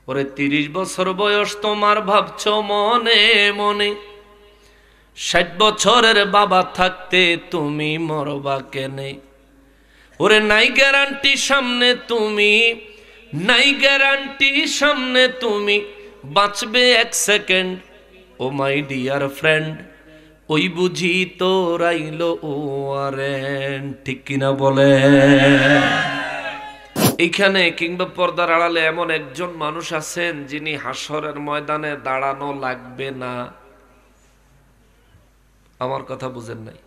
ওরে 30 বছর বয়স তোমার ভাবছো মনে মনে, 60 বছরের বাবা থাকতে তুমি মরবা কেনে? ওরে নাই গ্যারান্টি সামনে তুমি, নাই গ্যারান্টি সামনে তুমি বাঁচবে 1 second. Oh my dear friend, ওই বুঝি তো রাইলো ও আরেন, ঠিক কিনা বলে? এইখানে কিংবা পর্দার আড়ালে এমন একজন মানুষ আছেন যিনি হাসরের ময়দানে দাঁড়ানো লাগবে না। আমার কথা বুঝেন নাই?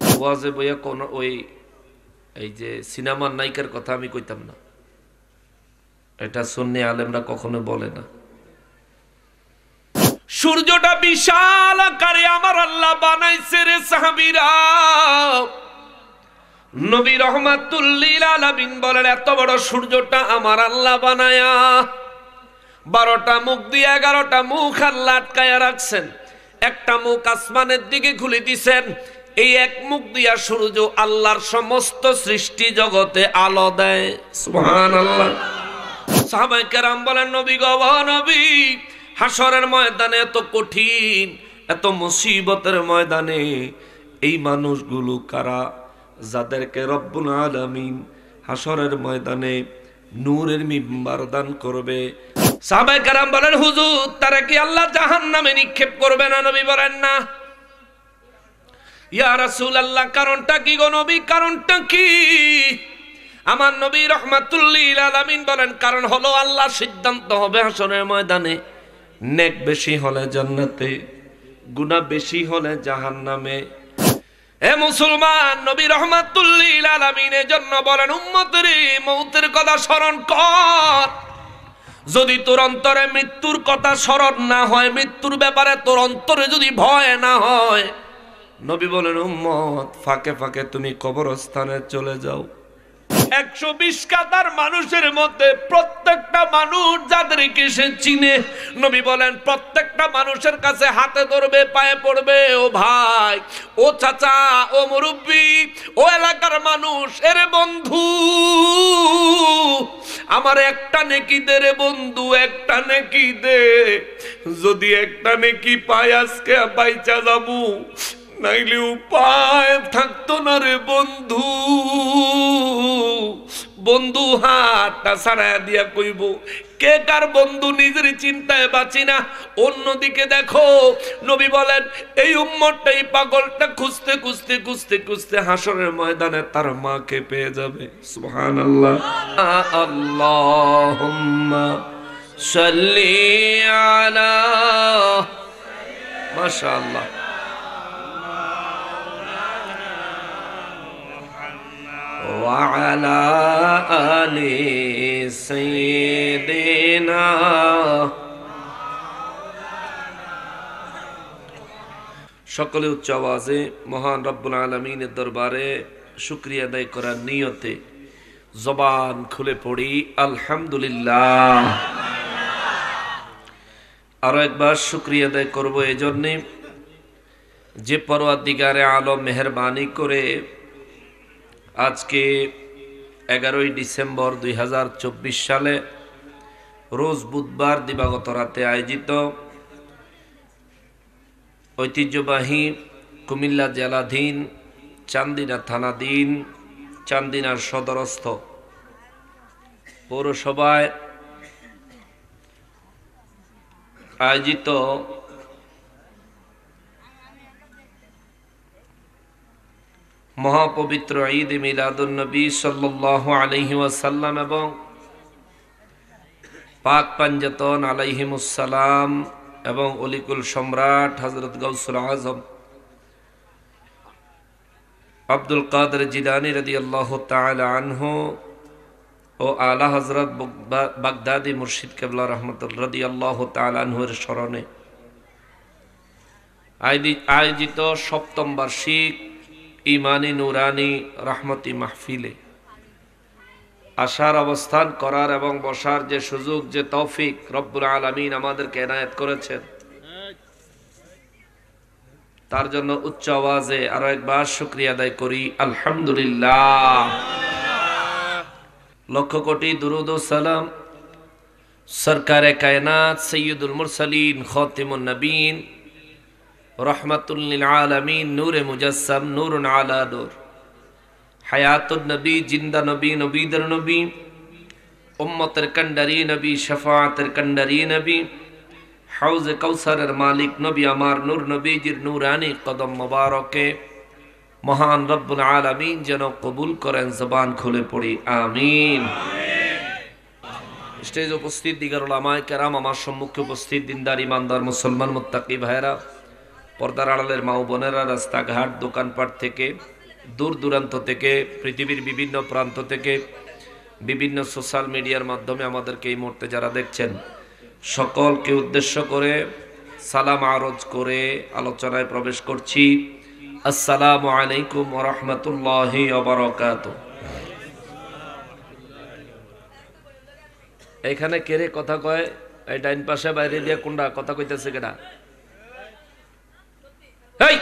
ওয়াজে বইয়া কোন ওই এই যে সিনেমার নায়িকার কথা আমি কইতাম না, এটা সুন্নি আলেমরা কখনো বলে না। সূর্যটা বিশাল আকারে আমার আল্লাহ বানাইছে রে সাহাবীরা। নবী রাহমাতুল লিল আলামিন বলেন, এত বড় সূর্যটা আমার আল্লাহ বানায়া 12টা মুখ দিয়ে 11টা মুখ আল্লাহ আটকায়া রাখছেন। একটা মুখ আসমানের দিকে খুলে দিছেন। এই এক মুখ দিয়া সূর্য আল্লাহর সমস্ত সৃষ্টি জগতে আলো দেয়। সুবহানাল্লাহ। সাহাবায়ে কেরাম বলেন, নবী গো নবী, হাসরের ময়দানে এত কঠিন, এত মুসিবতের ময়দানে এই মানুষগুলো কারা যাদেরকে রব্বুল আলামিন হাসরের ময়দানে নূরের মিম্বার দান করবে? সাহাবায়ে কেরাম বলেন, হুজুর তারা কি আল্লাহ জাহান্নামে নিক্ষেপ করবে না? নবী বলেন, না। ইয়া রাসূলুল্লাহ, কারণটা কি গো নবী? কারণটা কি? আমার নবী রাহমাতুল লিল আলামিন বলেন, কারণ হলো আল্লাহ সিদ্ধান্ত হবে হাসরের ময়দানে নেক বেশি হলে জান্নাতে, গুনাহ বেশি হলে জাহান্নামে। এ মুসলমান, নবী রাহমাতুল লিল আলামিনের জন্য বলেন, উম্মতের মউতের কথা স্মরণ কর। যদি তোর অন্তরে মৃত্যুর কথা স্মরণ না হয়, মৃত্যুর ব্যাপারে তোর অন্তরে যদি ভয় না হয়, নবী বলেন, উম্মত ফাঁকে ফাঁকে তুমি কবরস্থানে চলে যাও। 120 কাতার মানুষের মধ্যে প্রত্যেকটা মানুষ যাদেরকে সে চিনে, নবী বলেন প্রত্যেকটা মানুষের কাছে হাতে ধরবে, পায়ে পড়বে, ও ভাই, ও চাচা, ও মুরব্বি, ও এলাকার মানুষ, এরে বন্ধু, আমার একটা নেকি দে রে বন্ধু, একটা নেকি দে। যদি একটা নেকি পাই আজকে বাইচা যাবো, নাইলে উপায় থাকতো না রে বন্ধু। বন্ধু হাতটা ছাড়াইয়া দিয়া কইব, কে কার বন্ধু নিজের চিন্তায় বাঁচি না। অন্যদিকে দেখো, নবী বলেন এই উম্মতটা, এই পাগলটা খুঁজতে খুঁজতে খুঁজতে খুঁজতে হাসরের ময়দানে তার মাকে পেয়ে যাবে। সুবহানাল্লাহ। আল্লাহুম্মা সাল্লি আলা, মাশাআল্লাহ। وعلى آل سيدنا। সকলে উচ্চ আওয়াজে মহান রব্বুল আলামিনের দরবারে শুকরিয়া আদায় করার নিয়তে জবান খুলে পড়ি আলহামদুলিল্লাহ। আরো একবার শুকরিয়া আদায় করব এই জন্যে যে পরওয়ারদিগারে আলম মেহেরবানি করে আজকে 11ই ডিসেম্বর 2024 সালে রোজ বুধবার দিবাগত রাতে আয়োজিত ঐতিহ্যবাহী কুমিল্লা জেলাধীন চান্দিনা থানাধীন চান্দিনার সদরস্থ পৌরসভায় আয়োজিত মহাপবিত্র ঈদ মিলাদুন নবী সাল্লাল্লাহু আলাইহি ওয়াসাল্লাম এবং পাক পাঞ্জাতন আলাইহিমুস সালাম এবং অলিকুল সম্রাট হযরত গাউসুল আজম আব্দুল কাদের জিলানী রাদিয়াল্লাহু তাআলা আনহু ও আলা হযরত বাগদাদি মুর্শিদ কিবলা রাহমাতুল্লাহ রাদিয়াল্লাহু তাআলা আনহুর স্মরণে আয়োজিত 7ম বার্ষিক ইমানি নুরানি রহমতি মাহফিলে আসার, অবস্থান করার এবং বসার যে সুযোগ, যে তৌফিক রব্বুল আলামিন আমাদেরকে এনায়েত করেছেন, তার জন্য উচ্চ আওয়াজে আরো একবার শুকরিয়া আদায় করি আলহামদুলিল্লাহ। লক্ষ কোটি দুরুদ ও সালাম सरकारे कायनात सैयदुल मुरसलीन खातिमुन नबीन रहमतुल लिल आलमीन नूरे मुजस्सम नूरुन अला नूर हयातुन नबी जिंदा नबी नबीदर नबी उम्मतेर कंडारी नबी शफाअतेर कंडारी नबी हौज कौसरेर मालिक नबी आमार नूर नबीजिर नूरानी कदम मुबारके महान रब्बुल आलमीन जेन कबूल करें जबान खुले पड़ी आमीन। स्टेज उपस्थित दिगार उलामाए केराम आमार सम्मुखे उपस्थित दिनदार ईमानदार मुसलमान मुत्ताकी भाइरा पर्दार आड़ालेर मा बोनेरा रास्ताघाट दोकानपाट थेके दूर दूरान्त थेके पृथिवीर विभिन्न प्रान्त थेके विभिन्न सोशल मीडियार माध्यमे आमादेरके এই মুহূর্তে যারা দেখছেন সকলকে উদ্দেশ্য করে সালাম আরজ করে আলোচনায় প্রবেশ করছি। আসসালামু আলাইকুম ওয়া রাহমাতুল্লাহি ওয়া বারাকাতুহু। এখানে কেরে কথা কয় এই ডাইন পাশে বাইরে দিয়া কোনটা কথা কইতেছে কেডা? এই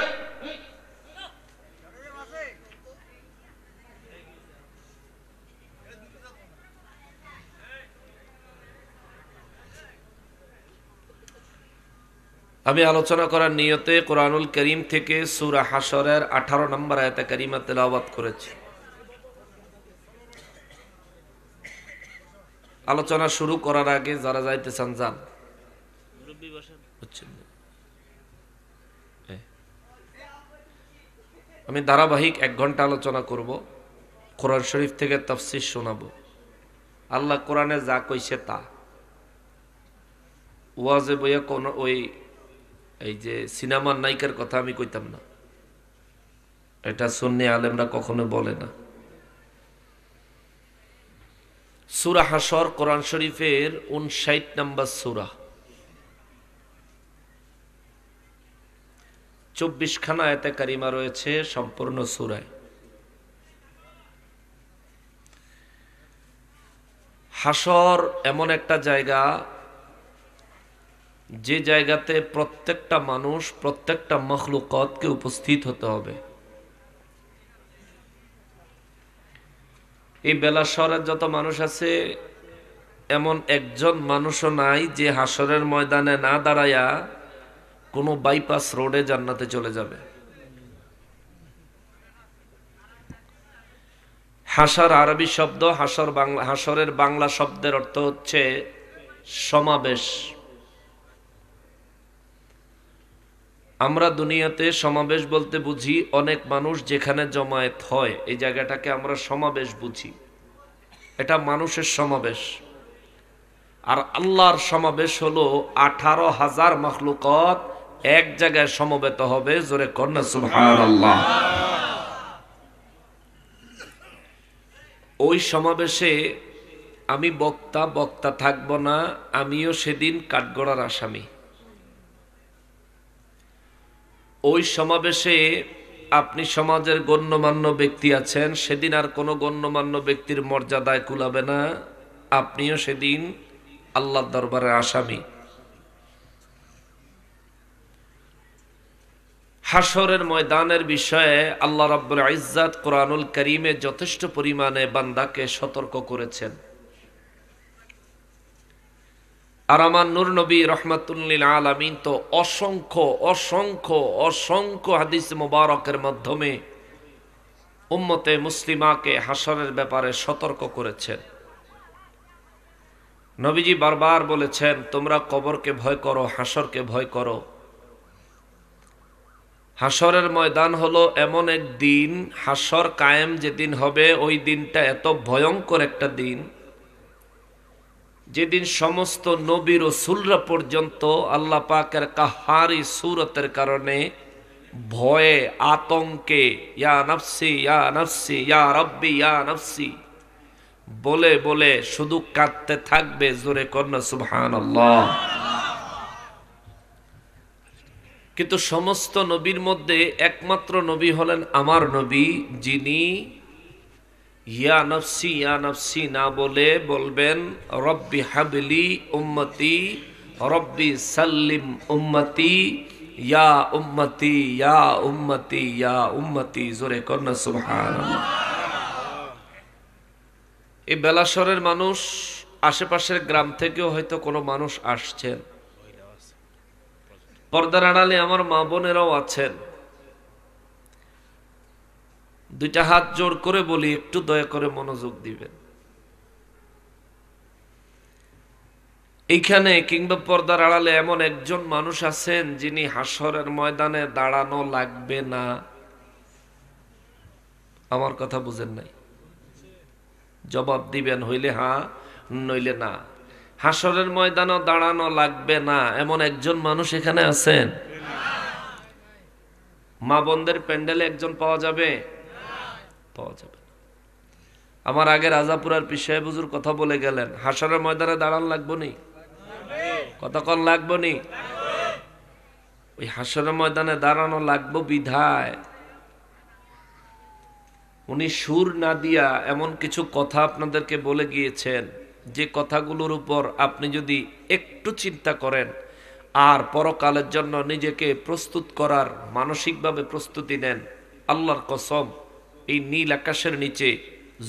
আমি আলোচনা করার নিয়তে কোরআনুল করিম থেকে সূরা হাশরের 18 নম্বর আয়াতে কারিমা তেলাওয়াত করেছি। আলোচনা শুরু করার আগে যারা যাইতে চান যান, আমি ধারাবাহিক 1 ঘন্টা আলোচনা করব, কোরআন শরীফ থেকে তাফসীর শোনাবো। আল্লাহ কোরআনে যা কইছে তা ওয়াজে বইয়া কোন ওই এই যে সিনেমার নায়িকার কথা আমি কইতাম না, এটা সুন্নি আলেমরা কখনো বলে না। সূরা হাশর কোরআন শরীফের 59 নম্বর সূরা, 24 খানা আয়াতে কারিমা রয়েছে সম্পূর্ণ সূরায়। হাশর এমন একটা জায়গা যে জায়গাতে প্রত্যেকটা মানুষ প্রত্যেকটা মখলুকাতকে উপস্থিত হতে হবে। এই বেলাশহরের যত মানুষ আছে এমন একজন মানুষও নাই যে হাশরের ময়দানে না দাঁড়ায়া কোনো বাইপাস রোডে জান্নাতে চলে যাবে। হাশর আরবি শব্দ, হাশরের বাংলা শব্দের অর্থ হচ্ছে সমাবেশ। আমরা দুনিয়াতে সমাবেশ বলতে বুঝি অনেক মানুষ যেখানে জমায়েত হয়, এই জায়গাটাকে আমরা সমাবেশ বুঝি, এটা মানুষের সমাবেশ। আর আল্লাহর সমাবেশ হলো 18,000 মাখলুকাত এক জায়গায় সমবেত হবে। জোরে কন্যা সুবহানাল্লাহ। ওই সমাবেশে আমি বক্তা থাকব না, আমিও সেদিন কাঠগড়ার আসামি। ওই সমাবেশে আপনি সমাজের গণ্যমান্য ব্যক্তি আছেন, সেদিন আর কোনো গণ্যমান্য ব্যক্তির মর্যাদায় কুলাবে না, আপনিও সেদিন আল্লাহর দরবারে আসামি। হাশরের ময়দানের বিষয়ে আল্লাহ রাব্বুল ইজ্জাত কোরআনুল কারীমে যথেষ্ট পরিমাণে বান্দাকে সতর্ক করেছেন। আর আমার নূর নবী রহমাতুল লিল আলামিন তো অসংখ্য অসংখ্য অসংখ্য হাদিস মুবারকের মাধ্যমে উম্মতে মুসলিমাকে হাশরের ব্যাপারে সতর্ক করেছেন। নবীজি বারবার বলেছেন, তোমরা কবরকে ভয় করো, হাশরকে ভয় করো। হাশরের ময়দান হলো এমন এক দিন, হাশর কায়েম যেদিন হবে ওই দিনটা এত ভয়ঙ্কর একটা দিন, যেদিন সমস্ত নবী রাসূলরা পর্যন্ত আল্লাহ পাকের কাহারি সূরতের কারণে ভয়ে আতঙ্কে ইয়া নাফসি ইয়া নাফসি ইয়া রাব্বি ইয়া নাফসি বলে বলে শুধু কাঁদতে থাকবে। জোরে কন্যা সুবহানাল্লাহ। কিন্তু সমস্ত নবীর মধ্যে একমাত্র নবী হলেন আমার নবী, যিনি ইয়া নফসি না বলে বলবেন রব্বি হাবলি উম্মতি রব্বি সাল্লিম উম্মতি ইয়া উম্মতি ইয়া উম্মতি ইয়া উম্মতি। জোরে কন্যা সুবহানাল্লাহ। এই বেলাশরের মানুষ আশেপাশের গ্রাম থেকেও হয়তো কোনো মানুষ আসছেন, পর্দার আড়ালে আমার মা বোনেরাও আছেন। দুইটা হাত জোড় করে বলি, একটু দয়া করে মনোযোগ দিবেন। এইখানে কিংবা পর্দার আড়ালে এমন একজন মানুষ আছেন যিনি হাসরের ময়দানে দাঁড়ানো লাগবে না। আমার কথা বুঝেন নাই? জবাব দিবেন, হইলে হ্যাঁ, নইলে না। হাসরের ময়দানে দাঁড়ানো লাগবে না এমন একজন মানুষ এখানে আছেন? মা বোনদের প্যান্ডেলে একজন পাওয়া যাবে? পাওয়া যাবে। আমার আগে রাজাপুরার পীর সাহেব হুজুর কথা বলে গেলেন, হাসরের ময়দানে দাঁড়ান লাগবো নি? কতক্ষণ লাগবো নি? ওই হাসরের ময়দানে দাঁড়ানো লাগবো বিধায় উনি সুর না দিয়া এমন কিছু কথা আপনাদেরকে বলে গিয়েছেন, যে কথাগুলোর উপর আপনি যদি একটু চিন্তা করেন আর পরকালের জন্য নিজেকে প্রস্তুত করার মানসিকভাবে প্রস্তুতি নেন, আল্লাহর কসম এই নীল আকাশের নিচে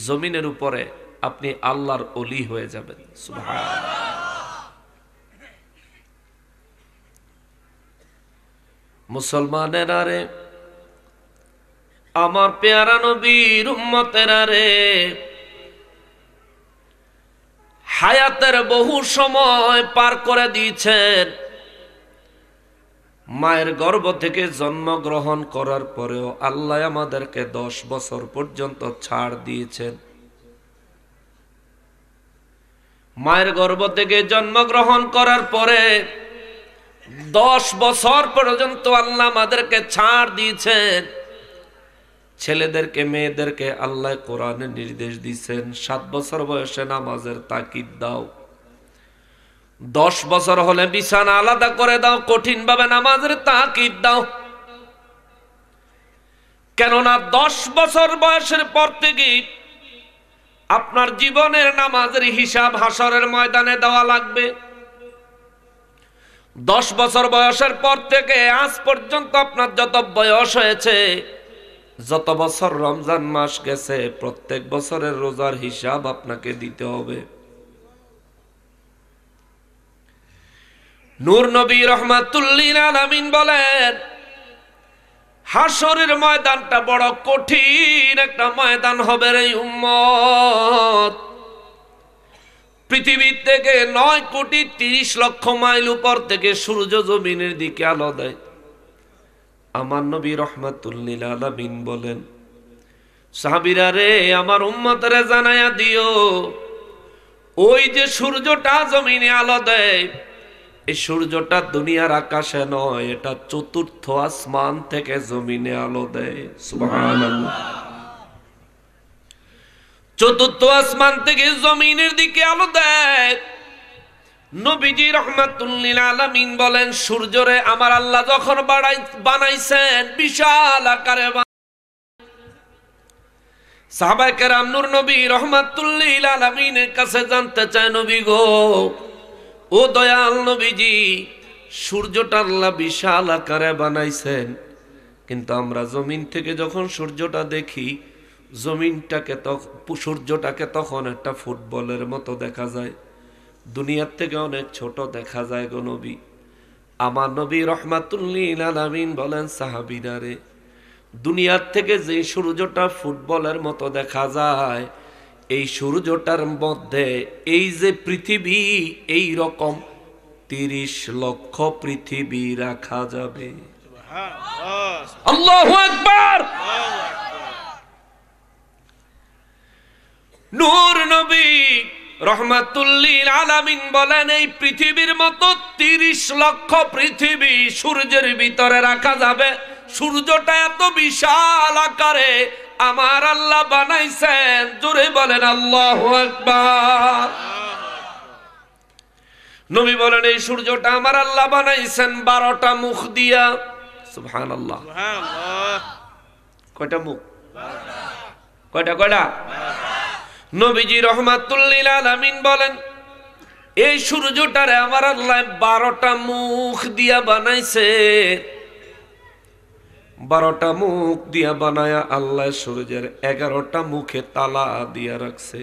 জমিনের উপরে আপনি আল্লাহর ওলি হয়ে যাবেন। সুবহানাল্লাহ। মুসলমানেরা রে, আমার পেয়ারা নবীর উম্মতেরা রে, হায়াতের বহু সময় পার করে দিয়েছেন। মায়ের গর্ভ থেকে জন্মগ্রহণ করার পরেও আল্লাহ আমাদেরকে 10 বছর পর্যন্ত ছাড় দিয়েছেন। মায়ের গর্ভ থেকে জন্মগ্রহণ করার পরে 10 বছর পর্যন্ত আল্লাহ আমাদেরকে ছাড় দিয়েছেন। ছেলেদেরকে মেয়েদেরকে আল্লাহ কোরআনে নির্দেশ দিয়েছেন 7 বছর বয়সে নামাজের তাকিদ দাও, 10 বছর হলে বিছানা আলাদা করে দাও, কঠিন ভাবে নামাজের তাকিদ দাও। কেননা 10 বছর বয়সের পর থেকে আপনার জীবনের নামাজের হিসাব হাসরের ময়দানে দেওয়া লাগবে। 10 বছর বয়সের পর থেকে আজ পর্যন্ত আপনার যত বয়স হয়েছে, যত বছর রমজান মাস গেছে, প্রত্যেক বছরের রোজার হিসাব আপনাকে দিতে হবে। নূর নবী রহমাতুল্লিল আলামিন বলেন, হাসরের ময়দানটা বড় কঠিন একটা ময়দান হবে রে উম্মত। পৃথিবীর থেকে 9,30,00,000 মাইল উপর থেকে সূর্য জমিনের দিকে আলো দেয়। আমার নবী রহমাতুল্লিল আলামিন বলেন, সাহাবীরা রে, আমার উম্মতরে জানায়া দিও, ওই যে সূর্যটা জমিনে আলো দেয়, এই সূর্যটা দুনিয়ার আকাশে নয়, এটা চতুর্থ আসমান থেকে জমিনে আলো দেয়। সুবহানাল্লাহ। চতুর্থ আসমান থেকে জমিনের দিকে আলো দেয়। নবীজি রাহমাতুল্লিল আলামিন বলেন, সূর্যরে আমার আল্লাহ যখন বানাইছেন বিশাল আকারে, সাহাবায়ে কেরাম নূর নবী রাহমাতুল্লিল আলামিনের কাছে জানতে চায়, নবী গো, ও দয়াল নবীজি, সূর্যটা আল্লাহ বিশাল আকারে বানাইছেন, কিন্তু আমরা জমিন থেকে যখন সূর্যটা দেখি, সূর্যটাকে তখন একটা ফুটবলের মতো দেখা যায়, দুনিয়ার থেকে অনেক ছোট দেখা যায় গো নবী। আমার নবী রহমাতুল্লিল আলামিন বলেন, সাহাবীরা রে, দুনিয়ার থেকে যে সূর্যটা ফুটবলের মতো দেখা যায়, এই সূর্যটার মধ্যে এই যে পৃথিবী, এই রকম 30 লক্ষ পৃথিবী রাখা যাবে। আল্লাহু আকবার। নূর নবী রহমাতুল্লিল আলামিন বলেন, এই পৃথিবীর মতো 30 লক্ষ পৃথিবী সূর্যের ভিতরে রাখা যাবে। সূর্যটা এত বিশাল আকারে আমার আল্লাহ বানাইছেন। জোরে বলেন আল্লাহু আকবার। নবী বলেন, এই সূর্যটা আমার আল্লাহ বানাইছেন 12টা মুখ দিয়া। সুবহানাল্লাহ। কয়টা মুখ? কয়টা? নবীজি রহমাতুল্লিল আলামিন বলেন, এই সূর্যটারে আমার আল্লাহ 12টা মুখ দিয়া বানাইছে। 12টা মুখ দিয়া বানায়া আল্লাহ সূর্যের 11টা মুখে তালা দিয়া রাখছে।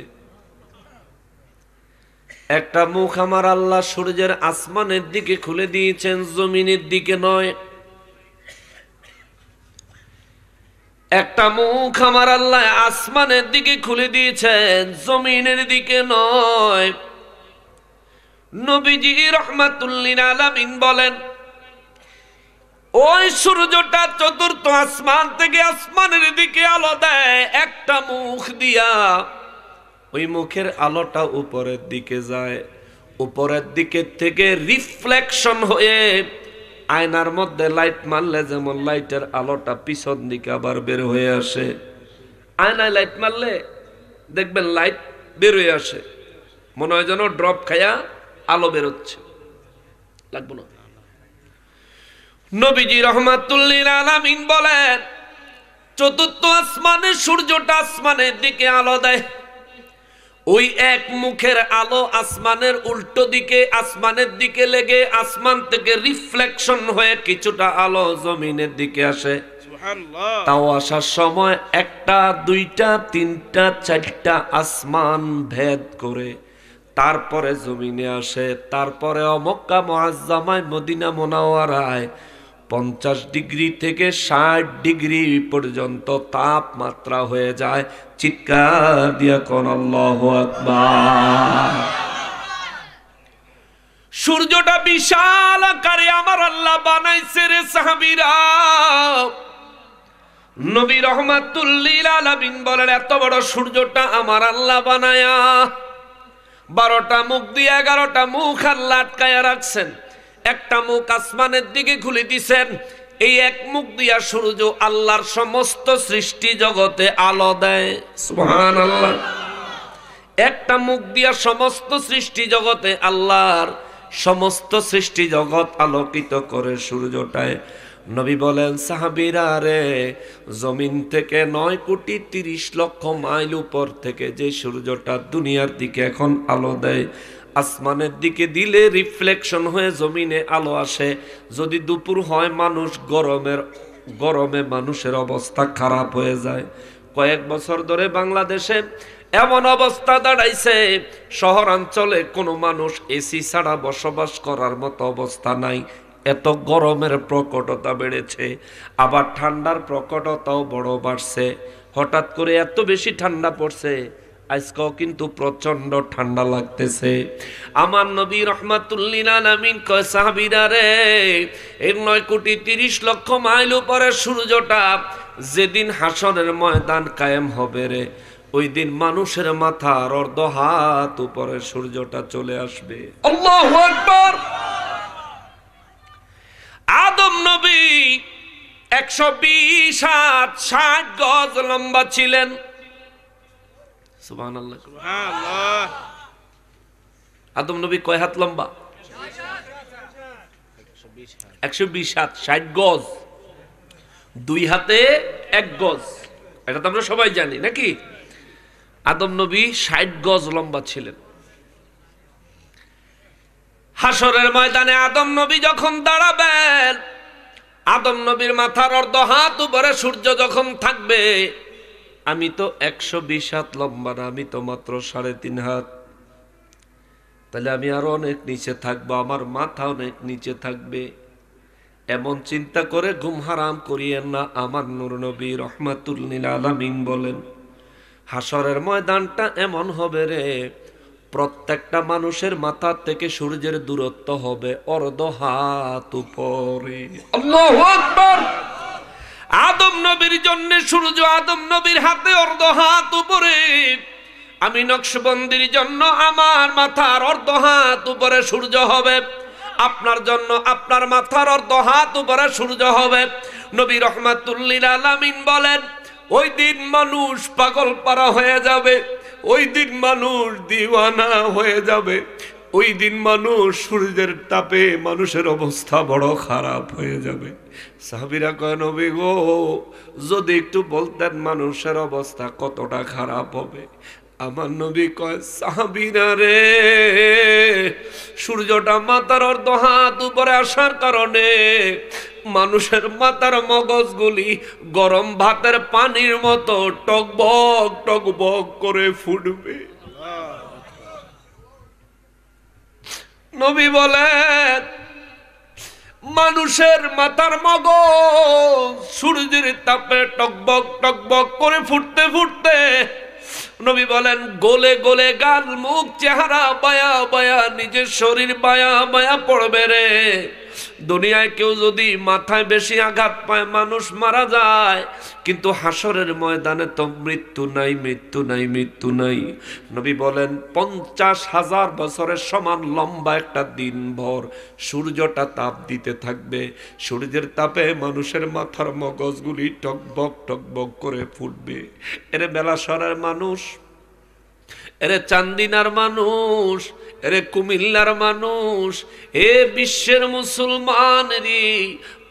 একটা মুখ আমার আল্লাহ সূর্যের আসমানের দিকে খুলে দিয়েছেন, জমিনের দিকে নয়। একটা মুখ আমার আল্লাহ আসমানের দিকে খুলে দিয়েছেন, জমিনের দিকে নয়। নবীজি রাহমাতুল্লিল আলামিন বলেন, ওই সূর্যটা চতুর্থ আসমান থেকে আসমানের দিকে আলো দেয় একটা মুখ দিয়া। ওই মুখের আলোটা উপরের দিকে যায়, উপরের দিকে থেকে রিফ্লেকশন হয়ে আয়নার মধ্যে লাইট মারলে যেমন লাইটের আলোটা পিছন দিকে আবার বের হয়ে আসে, আয়নায় লাইট মারলে দেখবেন লাইট বের হয়ে আসে, মনে হয় যেন ড্রপ খায়া আলো বেরোচ্ছে, লাগবো না। নবীজি রাহমাতুল্লিল আলামিন বলেন, চতুর্থ আসমানের সূর্যটা আসমানের দিকে আলো দেয়, ওই এক মুখের আলো আসমানের উল্টো দিকে আসমানের দিকে লেগে আসমান থেকে রিফ্লেকশন হয়ে কিছুটা আলো জমিনের দিকে আসে। তাও আসার সময় একটা, দুইটা, তিনটা, চারটা আসমান ভেদ করে তারপরে জমিনে আসে। তারপরে মক্কা মুআজ্জামায় মদিনা মুনাওয়ারায় 50 ডিগ্রি থেকে 60 ডিগ্রি পর্যন্ত তাপমাত্রা হয়ে যায়। চিৎকার দিয়া কোন আল্লাহু আকবার। সূর্যটা বিশাল আকারে আমার আল্লাহ বানাইছে রে সাহাবীরা। নবী রাহমাতুল্লিল আলামিন বলেন, এত বড় সূর্যটা আমার আল্লাহ বানায়া 12টা মুখ দিয়ে 11টা মুখ আল্লাহ আটকায়া রাখছেন। একটা মুখ আসমানের দিকে খুলে দিছেন, এই এক মুখ দিয়া সূর্য আল্লাহর সমস্ত সৃষ্টি জগতে আলো দেয়। সুবহানাল্লাহ। একটা মুখ দিয়া সমস্ত সৃষ্টি জগতে আল্লাহর সমস্ত সৃষ্টি জগৎ আলোকিত করে সূর্যটায়। নবী বলেন, সাহাবীরা রে, জমিন থেকে 9,30,00,000 মাইল উপর থেকে যে সূর্যটা দুনিয়ার দিকে এখন আলো দেয়, আসমানের দিকে দিলে রিফ্লেকশন হয়ে জমিনে আলো আসে। যদি দুপুর হয়, মানুষ গরমে মানুষের অবস্থা খারাপ হয়ে যায়। কয়েক বছর ধরে বাংলাদেশে এমন অবস্থা দাঁড়াইছে, শহরাঞ্চলে কোনো মানুষ এসি ছাড়া বসবাস করার মতো অবস্থা নাই, এত গরমের প্রকটতা বেড়েছে। আবার ঠান্ডার প্রকটতাও বড় বাড়ছে। হঠাৎ করে এত বেশি ঠান্ডা পড়ছে, আজকেও কিন্তু প্রচন্ড ঠান্ডা লাগতেছে। আমার নবী রাহমাতুল্লিল আলামিন কয়, সাহাবীরা রে, এর 9,30,00,000 মাইল উপরে সূর্যটা যেদিন হাসরের ময়দান কায়েম হবে রে, ওই দিন মানুষের মাথার অর্ধ হাত উপরে সূর্যটা চলে আসবে। আল্লাহু আকবার। আদম নবী 120 হাত 60 গজ লম্বা ছিলেন। সুবহানাল্লাহ। আদম নবী কয় হাত লম্বা? 120 হাত 60 গজ, 2 হাতে 1 গজ। এটা তো আমরা সবাই জানি নাকি? আদম নবী 60 গজ লম্বা ছিলেন। হাসরের ময়দানে আদম নবী যখন দাঁড়াবেন, আদম নবীর মাথার অর্ধ হাত উপরে সূর্য যখন থাকবে, আমি তো 120 হাত লম্বা না, আমি তো মাত্র 3.5 হাত। তাহলে আমি আরো অনেক নিচে থাকবো, আমার মাথা অনেক নিচে থাকবে। এমন চিন্তা করে ঘুম হারাম করিয়েন না। আমার নূর নবী রাহমাতুল্লিল আলামিন বলেন, হাসরের ময়দানটা এমন হবে রে, প্রত্যেকটা মানুষের মাথা থেকে সূর্যের দূরত্ব হবে অর্ধ হাত উপরে। আল্লাহু আকবার। আদম নবীর জন্য সূর্য আদম নবীর হাতে অর্ধ হাত উপরে, আমি নকশবন্দির জন্য আমার মাথার অর্ধ হাত উপরে সূর্য হবে, আপনার জন্য আপনার মাথার অর্ধ হাত উপরে সূর্য হবে। নবী রাহমাতুল্লিল আলামিন বলেন, ওই দিন মানুষ পাগল পারা হয়ে যাবে, ওই দিন মানুষ দিওয়ানা হয়ে যাবে, ওই দিন মানুষ সূর্যের তাপে মানুষের অবস্থা বড় খারাপ হয়ে যাবে। সাহাবীরা কয়, নবী গো, যদি একটু বলতেন মানুষের অবস্থা কতটা খারাপ হবে। আমার নবী কয়, সাহাবীরা রে, সূর্যটা মাথার অর্ধ হাত উপরে আসার কারণে মানুষের মাথার মগজগুলি গরম ভাতের পানির মতো টকবক টকবক করে ফুটবে। নবী বলেন মানুষের মাথার মগজ সূর্যের তাপে টকবক টকবক করে ফুটতে ফুটতে নবী বলেন গলে গলে গাল মুখ চেহারা বায়া বায়া নিজের শরীর বায়া বায়া পড়বে রে। দুনিয়ায় কেউ যদি মাথায় বেশি আঘাত পায় মানুষ মারা যায়, কিন্তু হাসরের ময়দানে তো মৃত্যু নাই, মৃত্যু নাই, মৃত্যু নাই। নবী বলেন 50,000 বছরের সমান লম্বা একটা দিন ভর সূর্যটা তাপ দিতে থাকবে। সূর্যের তাপে মানুষের মাথার মগজগুলি টকবক টকবক করে ফুটবে। এরে বেলাশরের মানুষ, এরে চান্দিনার মানুষ, এরে কুমিল্লার মানুষ, এ বিশ্বের মুসলমান রে,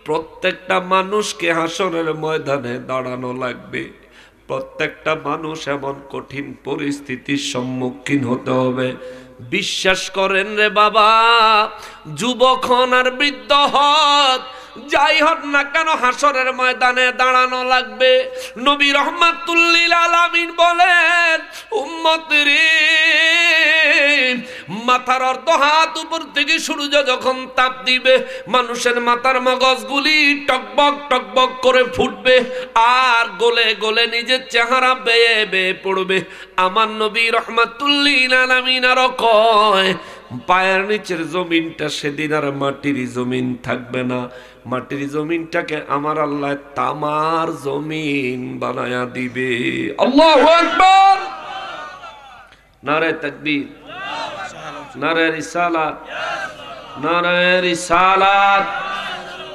প্রত্যেকটা মানুষকে হাসরের ময়দানে দাঁড়ানো লাগবে। প্রত্যেকটা মানুষ এমন কঠিন পরিস্থিতির সম্মুখীন হতে হবে। বিশ্বাস করেন রে বাবা, যুবক হন আর বৃদ্ধ হন, যাই হন না কেন হাসরের ময়দানে দাঁড়ানো লাগবে। নবী রহমাতুল লিল আলামিন বলেন উম্মত রে, মাথার অর্ধ হাত উপর থেকে সূর্য যখন তাপ দিবে মানুষের মাথার মগজগুলি টকবক টকবক করে ফুটবে আর গলে গলে নিজের চেহারা বেয়ে বেয়ে পড়বে। আমার নবী রহমাতুল লিল আলামিন আরো কয় পায়ের নিচের জমিনটা সেদিন আর মাটির জমিন থাকবে না। মাটির জমিনটাকে আমার আল্লাহ তামার জমিন বানায়া দিবে। আল্লাহু আকবার, নারে তাকবীর, নারে রিসালাত, নারে রিসালাত।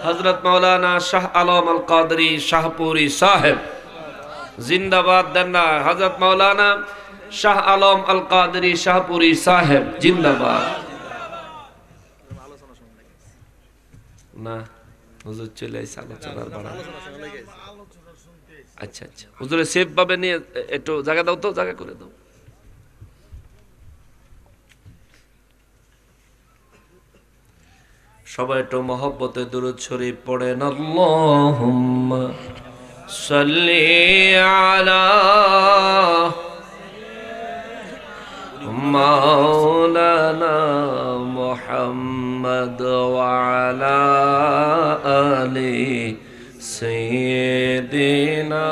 হযরত মাওলানা শাহ আলম আল কাদরি শাহপুরি সাহেব জিন্দাবাদ দেন না। হযরত মাওলানা শাহ আলম আল কাদরি শাহপুরি সাহেব জিন্দাবাদ। না হুজুর চলে আইছে আলোচনার বাড়া। আচ্ছা আচ্ছা, হুজুরে সেফ ভাবে নিয়ে একটু জায়গা দাও তো, জায়গা করে দাও। সবাই একটু মহব্বতে দুরূদ শরীফ পড়েন। আল্লাহুম্মা সাল্লি আলা মাওলানা মুহাম্মদ ওয়া আলা আলি সাইয়্যিদিনা।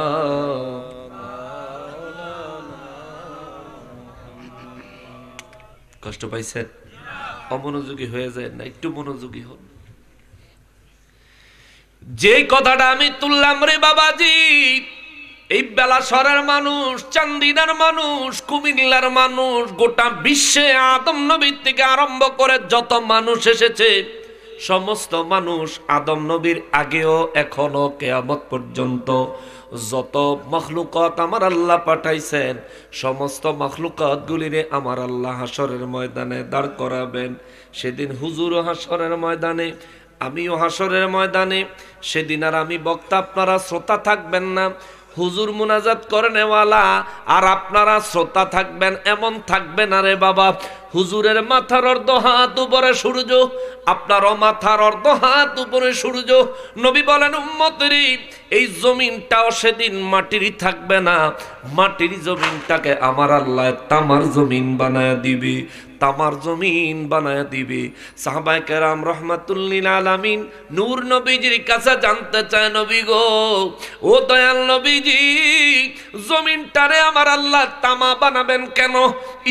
কষ্ট পাইছেন? অমনোযোগী হয়ে যায় না, একটু মনোযোগী হন। যে কথাটা আমি তুললাম রে বাবাজি, এই বেলাশরের মানুষ, চান্দিনার মানুষ, কুমিল্লার মানুষ, গোটা বিশ্বে আদম নবীর থেকে আরম্ভ করে যত মানুষ এসেছে, সমস্ত মানুষ আদম নবীর আগেও এখনো কিয়ামত পর্যন্ত যত মখলুকাত আমার আল্লাহ পাঠাইছেন, সমস্ত মখলুকাত গুলিরে আমার আল্লাহ হাসরের ময়দানে দাঁড় করাবেন। সেদিন হুজুরও হাসরের ময়দানে, আমিও হাসরের ময়দানে। সেদিন আর আমি বক্তা, আপনারা শ্রোতা থাকবেন না। হুজুর মুনাজাত করে নেওয়ালা আর আপনারা শ্রোতা থাকবেন, এমন থাকবে না রে বাবা। হুজুরের মাথার অর্ধ হাত উপরে সূর্য, আপনারও মাথার অর্ধ হাত উপরে সূর্য। নবী বলেন উম্মতেরি, এই জমিনটাও সেদিন মাটিরই থাকবে না। মাটির জমিনটাকে আমার আল্লাহ তামার জমিন বানায় দিবে, তামার জমিন বানায় দিবে। সাহাবায়ে কেরাম রাহমাতুল লিল আলামিন নূর নবীজির কাছে জানতে চায়, নবী গো, ও দয়াল নবীজি, জমিনটারে আমার আল্লাহ তামা বানাবেন কেন?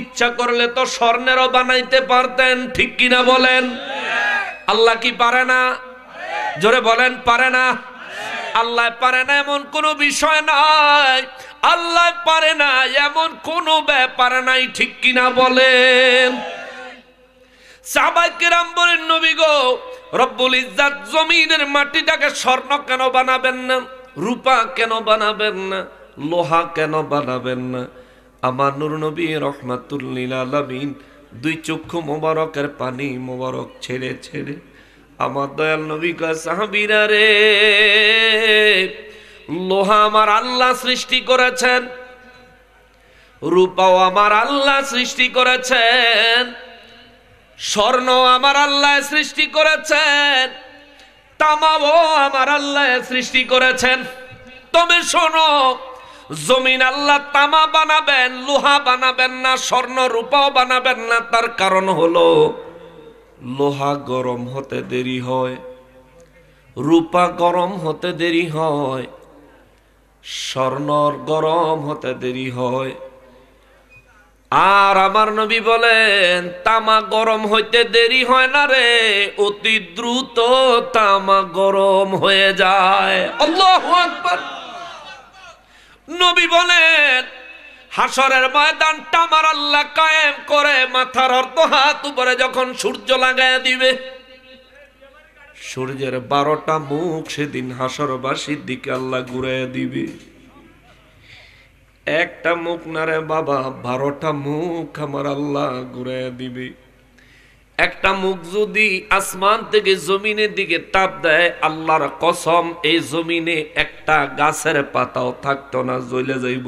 ইচ্ছা করলে তো স্বর্ণেরও বানাইতে পারতেন, ঠিক কিনা বলেন? আল্লাহ কি পারে না? জোরে বলেন, পারে না? আল্লাহ পারে না এমন কোনো বিষয় নাই, আল্লাহ পারে না এমন কোনো ব্যাপার নাই, ঠিক কিনা বলেন? সাহাবায়ে কেরাম বলেন, নবী গো, রব্বুল ইজ্জত জমিনের মাটিটাকে স্বর্ণ কেন বানাবেন না? রূপা কেন বানাবেন না? লোহা কেন বানাবেন না? আমার নূর নবী রাহমাতুল লিল আলামিন দুই চক্ষু মোবারকের পানি মোবারক ছেড়ে ছেড়ে আমার দয়াল নবী কয়, সাহাবীরা রে, লোহা আমার আল্লাহ সৃষ্টি করেছেন, রূপাও আমার আল্লাহ সৃষ্টি করেছেন, স্বর্ণ আমার আল্লাহ সৃষ্টি করেছেন, তামাও আমার আল্লাহ সৃষ্টি করেছেন। তবে শোনো, জমিন আল্লাহ তামা বানাবেন, লোহা বানাবেন না, স্বর্ণ রূপাও বানাবেন না। তার কারণ হলো লোহা গরম হতে দেরি হয়, রূপা গরম হতে দেরি হয়, স্বর্ণর গরম হতে দেরি হয়। আর আমার নবী বলেন তামা গরম হইতে দেরি হয় না রে, অতি দ্রুত তামা গরম হয়ে যায়। আল্লাহু আকবার। নবী বলেন হাসরের ময়দানটা আমার আল্লাহ কায়েম করে মাথার অর্ধ হাত উপরে যখন সূর্য লাগায় দিবে, সূর্যের 12টা মুখ সেদিন হাসরবাসীর দিকে আল্লাহ ঘুরাইয়া দিবে। একটা মুখ না রে বাবা, 12টা মুখ আমার আল্লাহ ঘুরাইয়া দিবে। একটা মুখ যদি আসমান থেকে জমিনের দিকে তাপ দেয়, আল্লাহর কসম এই জমিনে একটা গাছের পাতাও থাকতো না, জ্বলে যাইব।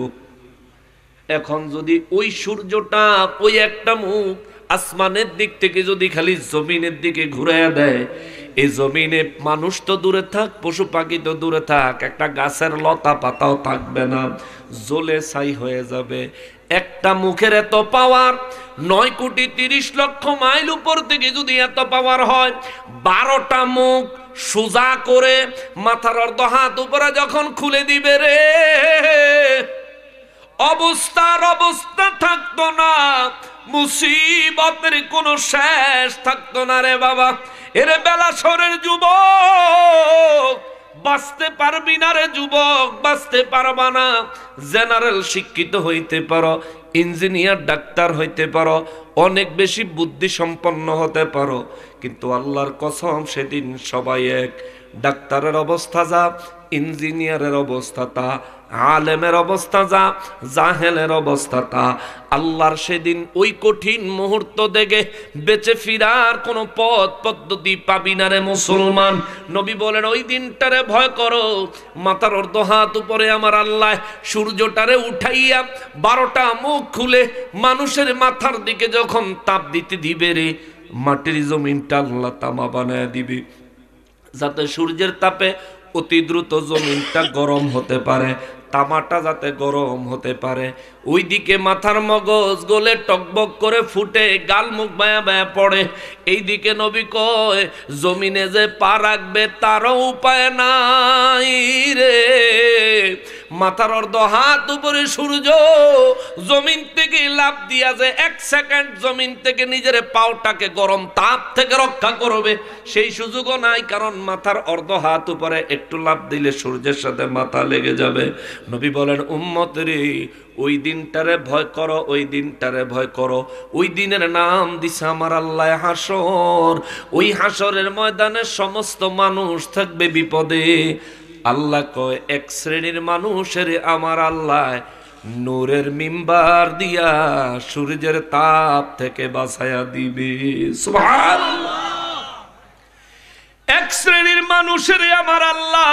এখন যদি ওই সূর্যটা ওই একটা মুখ আসমানের দিক থেকে যদি খালি জমিনের দিকে ঘুরাইয়া দেয়, এই জমিনে মানুষ তো দূরে থাক, পশু পাখি তো দূরে থাক, একটা গাছের লতা পাতাও থাকবে না, জ্বলে ছাই হয়ে যাবে। একটা মুখের এত পাওয়ার, 9,30,00,000 মাইল উপর থেকে যদি এত পাওয়ার হয়, 12টা মুখ সোজা করে মাথার অর্ধ হাত উপরে যখন খুলে দিবে রে, অবস্থার অবস্থা থাকতো না, মুসিবতের কোনো শেষ থাকতো না রে বাবা। এরে বেলাসরের যুবক, বাঁচতে পারবি না রে যুবক, বাঁচতে পারবা না। জেনারেল শিক্ষিত হইতে পারো, ইঞ্জিনিয়ার ডাক্তার হইতে পারো, অনেক বেশি বুদ্ধি সম্পন্ন হতে পারো, কিন্তু আল্লাহর কসম সেদিন সবাই এক। ডাক্তারের অবস্থা যা, ইঞ্জিনিয়ারের অবস্থা তা, আলেমের অবস্থা যা, জাহেলের অবস্থা তা। আল্লাহর সেদিন ওই কঠিন মুহূর্ত দেখে বেঁচে ফিরার কোনো পথ পদ্ধতি পাবি না রে মুসলমান। নবী বলেন ওই দিনটারে ভয় করো। মাথার অর্ধ হাত উপরে আমার আল্লাহ সূর্যটারে উঠাইয়া 12টা মুখ খুলে মানুষের মাথার দিকে যখন তাপ দিতে দিবে রে, মাটির জমিনটা আল্লাহ তামা বানায় দিবে, যাতে সূর্যের তাপে অতি দ্রুত জমিনটা গরম হতে পারে, তামাটা যাতে গরম হতে পারে। ওইদিকে মাথার মগজ গলে টকবক করে ফুটে, গাল মুখ বায়া বায়া পড়ে। এইদিকে নবী কয় জমিনে যে পা রাখবে তারও উপায় নাই রে। মাথার অর্ধ হাত উপরে সূর্য জমিন থেকে লাফ দিয়া যে 1 সেকেন্ড জমিন থেকে নিজের পাওটাকে গরম তাপ থেকে রক্ষা করবে, সেই সুযোগও নাই, কারণ মাথার অর্ধ হাত উপরে একটু লাফ দিলে সূর্যের সাথে মাথা লেগে যাবে। নবী বলেন উম্মত রে, ওই দিনটারে ভয় করো, ওই দিনটারে ভয় করো। ওই দিনের নাম দিছে আমার আল্লাহ হাসর। ওই হাসরের ময়দানে সমস্ত মানুষ থাকবে বিপদে। আল্লাহ কয় এক শ্রেণীর মানুষের আমার আল্লাহ নূরের মিম্বার দিয়া সূর্যের তাপ থেকে বাঁচায়া দিবে। সুবহানাল্লাহ। এক শ্রেণীর মানুষের আমার আল্লাহ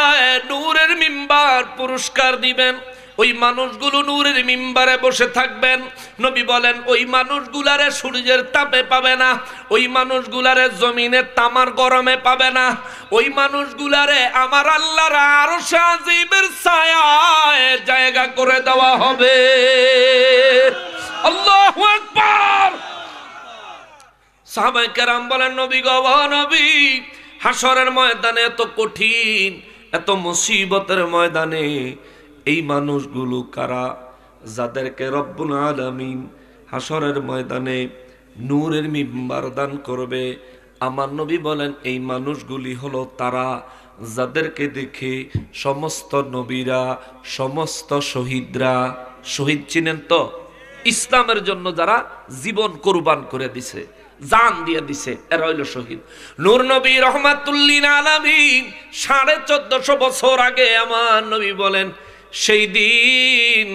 নূরের মিম্বার পুরস্কার দিবেন। ওই মানুষগুলো নূরের মিম্বারে বসে থাকবেন। নবী বলেন ওই মানুষগুলারে সূর্যের তাপে পাবে না, ওই মানুষগুলারে জমিনের তামার গরমে পাবে না, ওই মানুষগুলারে আমার আল্লাহর আরশে আজিমের ছায়ায় জায়গা করে দেওয়া হবে। আল্লাহু আকবার। সাহাবায়ে কেরাম বলেন নবী গো নবী, হাসরের ময়দানে এত কঠিন, এত মুসিবতের ময়দানে এই মানুষগুলো কারা? যাদেরকে রব্বুল আলামিন হাসরের ময়দানে নূরের মিম্বার দান করবে। আমার নবী বলেন এই মানুষগুলি হলো তারা যাদেরকে দেখে সমস্ত নবীরা, সমস্ত শহীদরা, শহীদ চিনেন তো? ইসলামের জন্য যারা জীবন কুরবান করে দিছে, জান দিয়ে দিছে, এরা হইল শহীদ। নূর নবী রহমাতুল্লিল আলামিন 1450 বছর আগে আমার নবী বলেন সেই দিন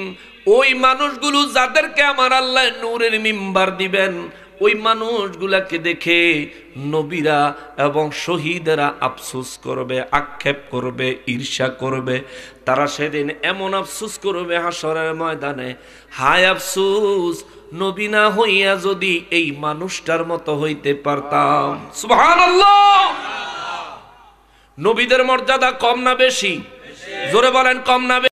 ওই মানুষগুলো যাদেরকে আমার আল্লাহ নূরের মিম্বার দিবেন, ওই মানুষগুলাকে দেখে নবীরা এবং শহীদেরা আফসোস করবে, আক্ষেপ করবে, ঈর্ষা করবে। তারা সেদিন এমন আফসোস করবে হাসরের ময়দানে, হায় আফসোস নবী না হইয়া যদি এই মানুষটার মতো হইতে পারতাম। সুবহানাল্লাহ। নবীদের মর্যাদা কম না বেশি? জোরে বলেন কম না বেশি?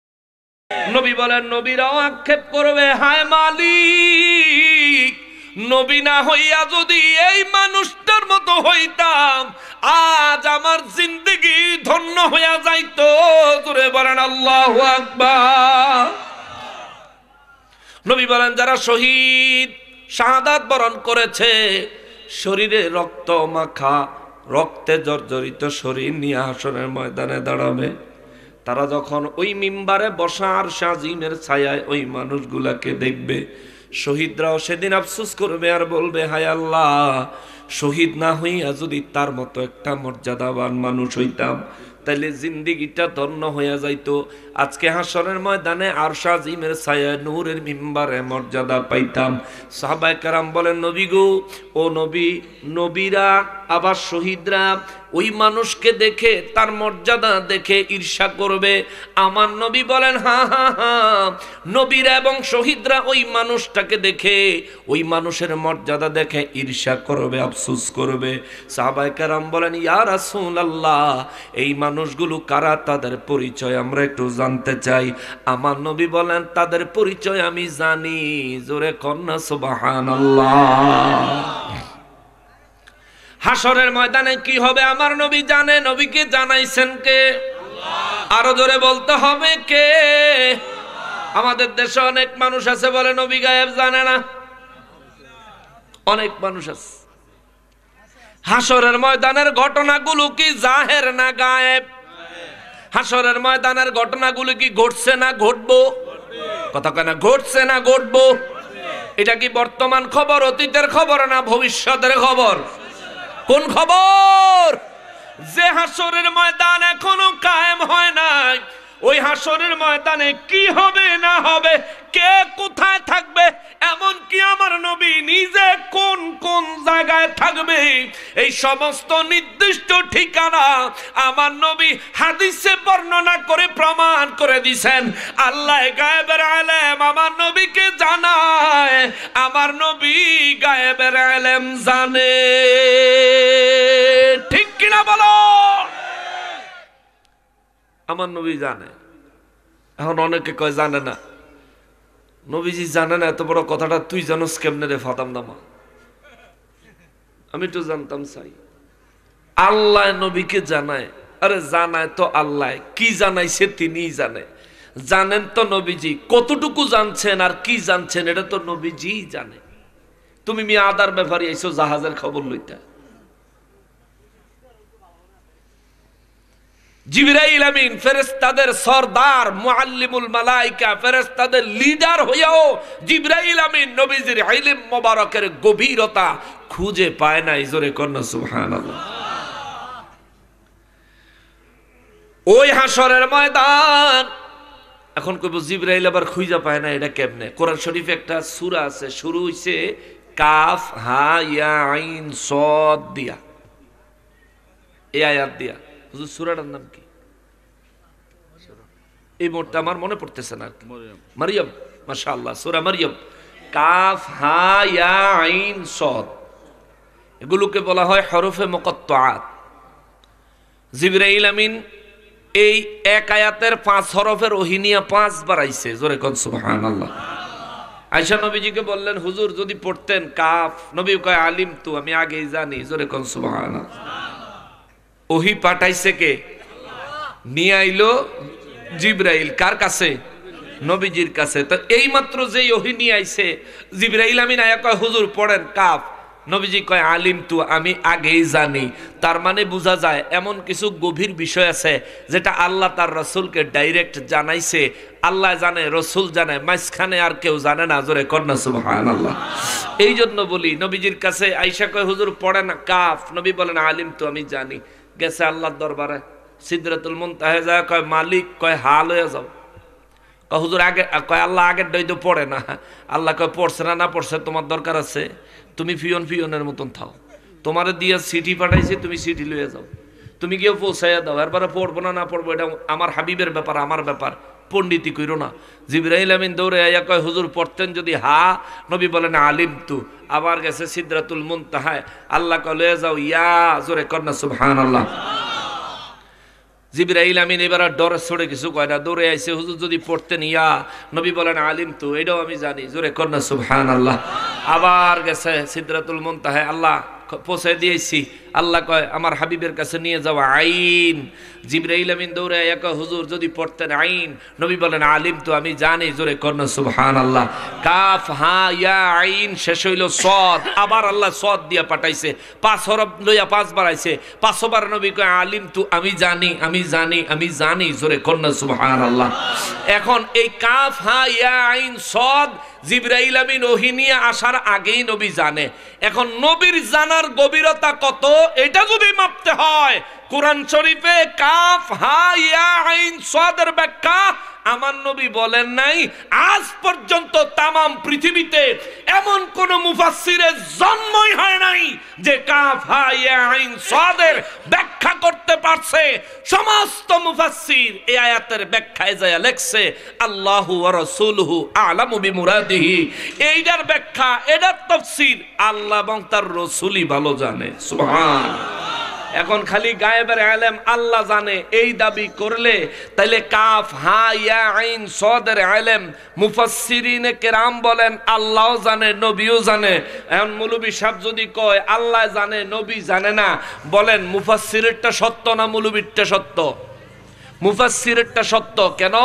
নবী বলেন নবীরাও আক্ষেপ করবে, হায় মালিক নবী না হইয়া যদি এই মানুষটার মতো হইতাম, আজ আমার জিন্দেগি ধন্য হইয়া যাইতো। জোরে বলেন আল্লাহু আকবার। নবী বলেন যারা শহীদ শাহাদাত বরণ করেছে, শরীরে রক্ত মাখা, রক্তে জর্জরিত শরীর নিয়ে হাসরের ময়দানে দাঁড়াবে, তারা যখন ওই মিম্বারে বসা আরশ আজিমের ছায়ায় ওই মানুষগুলাকে দেখবে, শহীদরাও সেদিন আফসোস করবে আর বলবে, হায় আল্লাহ, শহীদ না হইয়া যদি তার মতো একটা মর্যাদাবান মানুষ হইতাম, তাইলে জিন্দিগিটা ধন্য হইয়া যাইতো। আজকে হাসরের ময়দানে আরশ আজিমের ছায়ায় নূরের মিম্বারে মর্যাদা পাইতাম। সাহাবায়ে কেরাম বলেন, নবী গো, ও নবী, নবীরা আবার শহীদরা ওই মানুষকে দেখে, তার মর্যাদা দেখে ঈর্ষা করবে। আমার নবী বলেন, হা হা হা, নবীরা এবং শহীদরা ওই মানুষটাকে দেখে, ওই মানুষের মর্যাদা দেখে ঈর্ষা করবে, আফসোস করবে। সাহাবায়ে কেরাম বলেন, ইয়া রাসূলুল্লাহ, এই মানুষগুলো কারা, তাদের পরিচয় আমরা একটু জানতে চাই। আমার নবী বলেন, তাদের পরিচয় আমি জানি। জোরে কন্যা সুবহানাল্লাহ। হাসরের ময়দানে কি হবে আমার নবী জানে। নবীকে জানাইছেন কে? আরো জোরে বলতে হবে কে? আমাদের দেশে অনেক মানুষ আছে বলে নবী গায়েব জানে না। অনেক মানুষ আছে। হাসরের ময়দানের ঘটনাগুলো কি জাহের না গায়েব? হাসরের ময়দানের ঘটনাগুলো কি ঘটছে না ঘটবো? কথা কেন ঘটছে না ঘটবো? এটা কি বর্তমান খবর, অতীতের খবর না ভবিষ্যতের খবর? কোন খবর? যে হাসরের ময়দান এখনো কায়েম হয় নাই, ওই হাসরের ময়দানে কি হবে না হবে, কে কোথায় থাকবে, এমন কি আমার নবী নিজে কোন কোন জায়গায় থাকবে, এই সমস্ত নির্দিষ্ট ঠিকানা আমার নবী হাদিসে বর্ণনা করে প্রমাণ করে দিয়েছেন। আল্লাহ গায়েবের আলেম আমার নবীকে জানায়, আমার নবী গায়েবের আলেম জানে। ঠিক কিনা বলো? আমার নবী জানে। এখন অনেকে কয় জানে না। নবীজি জানে না, এত বড় কথাটা তুই জানোস কেমনে রে ফাতাম নামা? আমি তো জানতাম চাই। আল্লাহ নবীকে জানায়। আরে জানায় তো আল্লাহ, কি জানাইছে তিনিই জানে। জানেন তো নবীজি, কতটুকু জানছেন আর কি জানছেন এটা তো নবীজি জানে। তুমি মি আদার ব্যাপারে আইছো জাহাজের খবর লইতা। জিবরাইল আমিন ফেরেশতাদের সরদার, মুআল্লিমুল মালায়েকা, ফেরেশতাদের লিডার হইয়াও জিবরাইল আমিন নবীজির ইলম মোবারকের গভীরতা খুঁজে পায় নাই। জোরে কন্না সুবহানাল্লাহ। ওই হাসরের ময়দান এখন কইব জিবরাইল আবার খুঁজে পায় না, এটা কেমনে? কোরআন শরীফে একটা সূরা আছে, শুরু হইছে কাফ হা ইয়া আইন সদ দিয়া, এই আয়াত দিয়া। হুজুর সূরাটার নাম কি? এই মুহূর্তে আমার মনে পড়তেছে না। মারইয়াম, মাশাআল্লাহ, সূরা মারইয়াম। কাফ হা ইয়া আইন সদ, এগুলোকে বলা হয় হরফে মুকাত্তাআত। জিবরাইল আমিন এই এক আয়াতের 5 হরফের ওহিনিয়া 5 বার আইছে। জোরে কোন সুবহানাল্লাহ। আয়েশা নবীজিকে বললেন, হুজুর যদি পড়তেন কাফ, নবী কয় আলিম তু, আমি আগেই জানি। জোরে কোন সুবহানাল্লাহ। ওহি পাঠাইছে কে? নিয়ে আইলো জিবরাইল। কার কাছে? নবীজির কাছে। তো এই মাত্র যেই ওহি নিয়ে আইছে, জিবরাইল আমিন আয়া কয় হুজুর পড়েন কাফ। নবীজি কয় আলিম তু, আমি আগেই জানি। তার মানে বোঝা যায় এমন কিছু গভীর বিষয় আছে যেটা আল্লাহ তার রসুলকে ডাইরেক্ট জানাইছে। আল্লাহ জানে, রসুল জানে, মাঝখানে আর কেউ জানে না। জোরে কন্না সুবহানাল্লাহ। এই জন্য বলি নবীজির কাছে আয়েশা কয় হুজুর পড়েন কাফ। নবী বলেন আলিম তু, আমি জানি। গেছে আল্লাহর দরবারে, সিদরাতুল মুনতাহা যায়, কয় মালিক, কয় হাল হয়ে যাও। কয় হুজুর আগে, কয় আল্লাহ আগের ডই তো পড়ে না। আল্লাহ কয় পড়ছে না, না পড়ছে তোমার দরকার আছে, তুমি ফিয়নের মতন থাও। তোমারে দিয়ে চিঠি পাঠাইছে, তুমি চিঠি লইয়া যাও, তুমি গিয়ে পৌঁছাইয়া দাও। এরপরে পড়বো না, না পড়বো এটা আমার হাবিবের ব্যাপার, আমার ব্যাপার, পণ্ডিতি কইরো না। জিবরাইল আমিন দৌড়ে আইয়া কয় হুজুর পড়তেন যদি? হা। নবী বলেন আলিম তু। আবার গেছে সিদরাতুল মুনতাহায়, আল্লাহ কয় লয়ে যাও ইয়া। জোরে কন্না সুবহানাল্লাহ। জিবরাইল আমিন এবার ডরে ছড়ে কিছু কয় না, দৌড়ে আইছে হুজুর যদি পড়তেন ইয়া। নবী বলেন আলিম তু, এটাও আমি জানি। জোরে কন্না সুবহানাল্লাহ। আবার গেছে সিদরাতুল মুনতাহা, আল্লাহ পৌঁছে দিয়েছি। আল্লাহ কয় আমার হাবিবের কাছে নিয়ে যাওয়া আইন। জিবরাইল আমিন দৌড়ে একা হুজুর যদি পড়তেন আইন, নবী বলেন আলিম তো আমি জানি, জোরে কর্ণ সুবহানাল্লাহ। কাফ হা ইয়া আইন শেষ হইল সদ, আবার আল্লাহ সদ দিয়া পাঠাইছে, 5 হরফ লইয়া 5 বার আইছে, 500 বার নবী কয় আলিম তো আমি জানি, আমি জানি, আমি জানি, জোরে কর্ণ সুবহানাল্লাহ। এখন এই কাফ হা ইয়া আইন সদ জিবরাইল আমিন ওহী নিয়ে আসার আগেই নবী জানে। এখন নবীর জানার গভীরতা কত এটা যদি মাপতে হয়, কোরআন শরীফে কাফ হা ইয়া আইন সদের ব্যাখ্যা আমার নবী বলেন নাই। আজ পর্যন্ত তামাম পৃথিবীতে এমন কোন মুফাসসিরের জন্মই হয় নাই যে কাফ হা ইয়া আইন সদের ব্যাখ্যা করতে পারছে। সমস্ত মুফাসসির এই আয়াতের ব্যাখ্যায় যায় লেখছে আল্লাহু ওয়া রাসূলুহু আ'লামু বিমুরাদিহি। এইটার ব্যাখ্যা, এটার তাফসীর আল্লাহ এবং তার রাসূলই ভালো জানে। সুবহানাল্লাহ। এখন খালি গায়েবের ইলম আল্লাহ জানে এই দাবি করলে তাইলে কাফ হা ইয়া আইন সদের ইলম মুফাসসিরিনে কেরাম বলেন আল্লাহও জানে, নবীও জানে। এখন মৌলভী সাহেব যদি কয় আল্লাহ জানে নবী জানে না, বলেন মুফাসসিরেরটা সত্য না মৌলভীরটা সত্য? মুফাসসিরেরটা সত্য। কেন?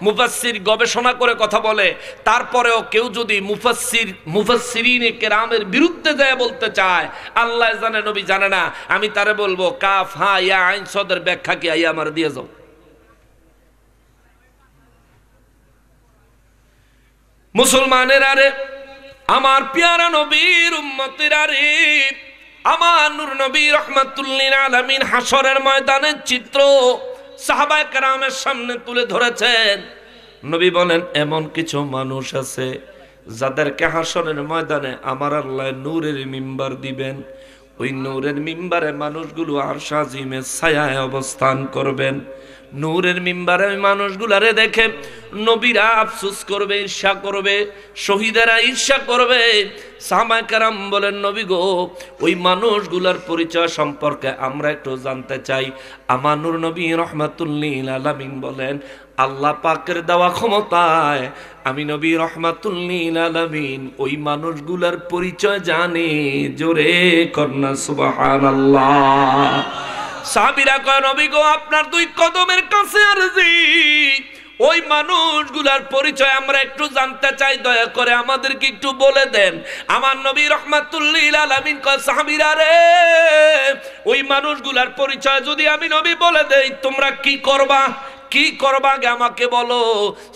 মুফাসসির গবেষণা করে কথা বলে। তারপরেও কেউ যদি মুফাসসিরিনে কেরামের বিরুদ্ধে যায় বলতে চায় আল্লাহ জানে নবী জানে না, আমি তারে বলবো কাফ হা ইয়া আইন সদের ব্যাখ্যা কি আইয়া আমার দিয়ে যাও। মুসলমানেরা রে, আমার পেয়ারা নবীর উম্মতেরা রে, আমার নূর নবী রাহমাতুল লিল আলামিন হাসরের ময়দানের চিত্র সাহাবায়ে কেরামের সামনে তুলে ধরেছেন। নবী বলেন এমন কিছু মানুষ আছে যাদেরকে হাসরের ময়দানে আমার আল্লাহ নূরের মিম্বার দিবেন। ওই নূরের মিম্বারে মানুষগুলো আরশ আজিমের ছায়ায় অবস্থান করবেন। নূরের মিম্বারে মানুষগুলারে দেখে নবীরা আফসোস করবে, ঈর্ষা করবে, শহীদেরা ঈর্ষা করবে। সাহাবায়ে কেরাম বলেন নবী গো, ওই মানুষগুলার পরিচয় সম্পর্কে আমরা একটু জানতে চাই। আমার নূর নবী রাহমাতুল লিল আলামিন বলেন আল্লাহ পাকের দেওয়া ক্ষমতায় আমি নবী রাহমাতুল লিল আলামিন ওই মানুষগুলার পরিচয় জানি। জোরে কন্যা সুবহানাল্লাহ। সাহাবীরা কয় নবী গো আপনার 2 কদমের কাছে আরজি, ওই মানুষগুলার পরিচয় আমরা একটু জানতে চাই, দয়া করে আমাদেরকে একটু বলে দেন। আমার নবী রাহমাতুল লিল আলামিন কয় সাহাবীরা রে, ওই মানুষগুলার পরিচয় যদি আমি নবী বলে দেই তোমরা কি করবা? কি করবা আগে আমাকে বলো।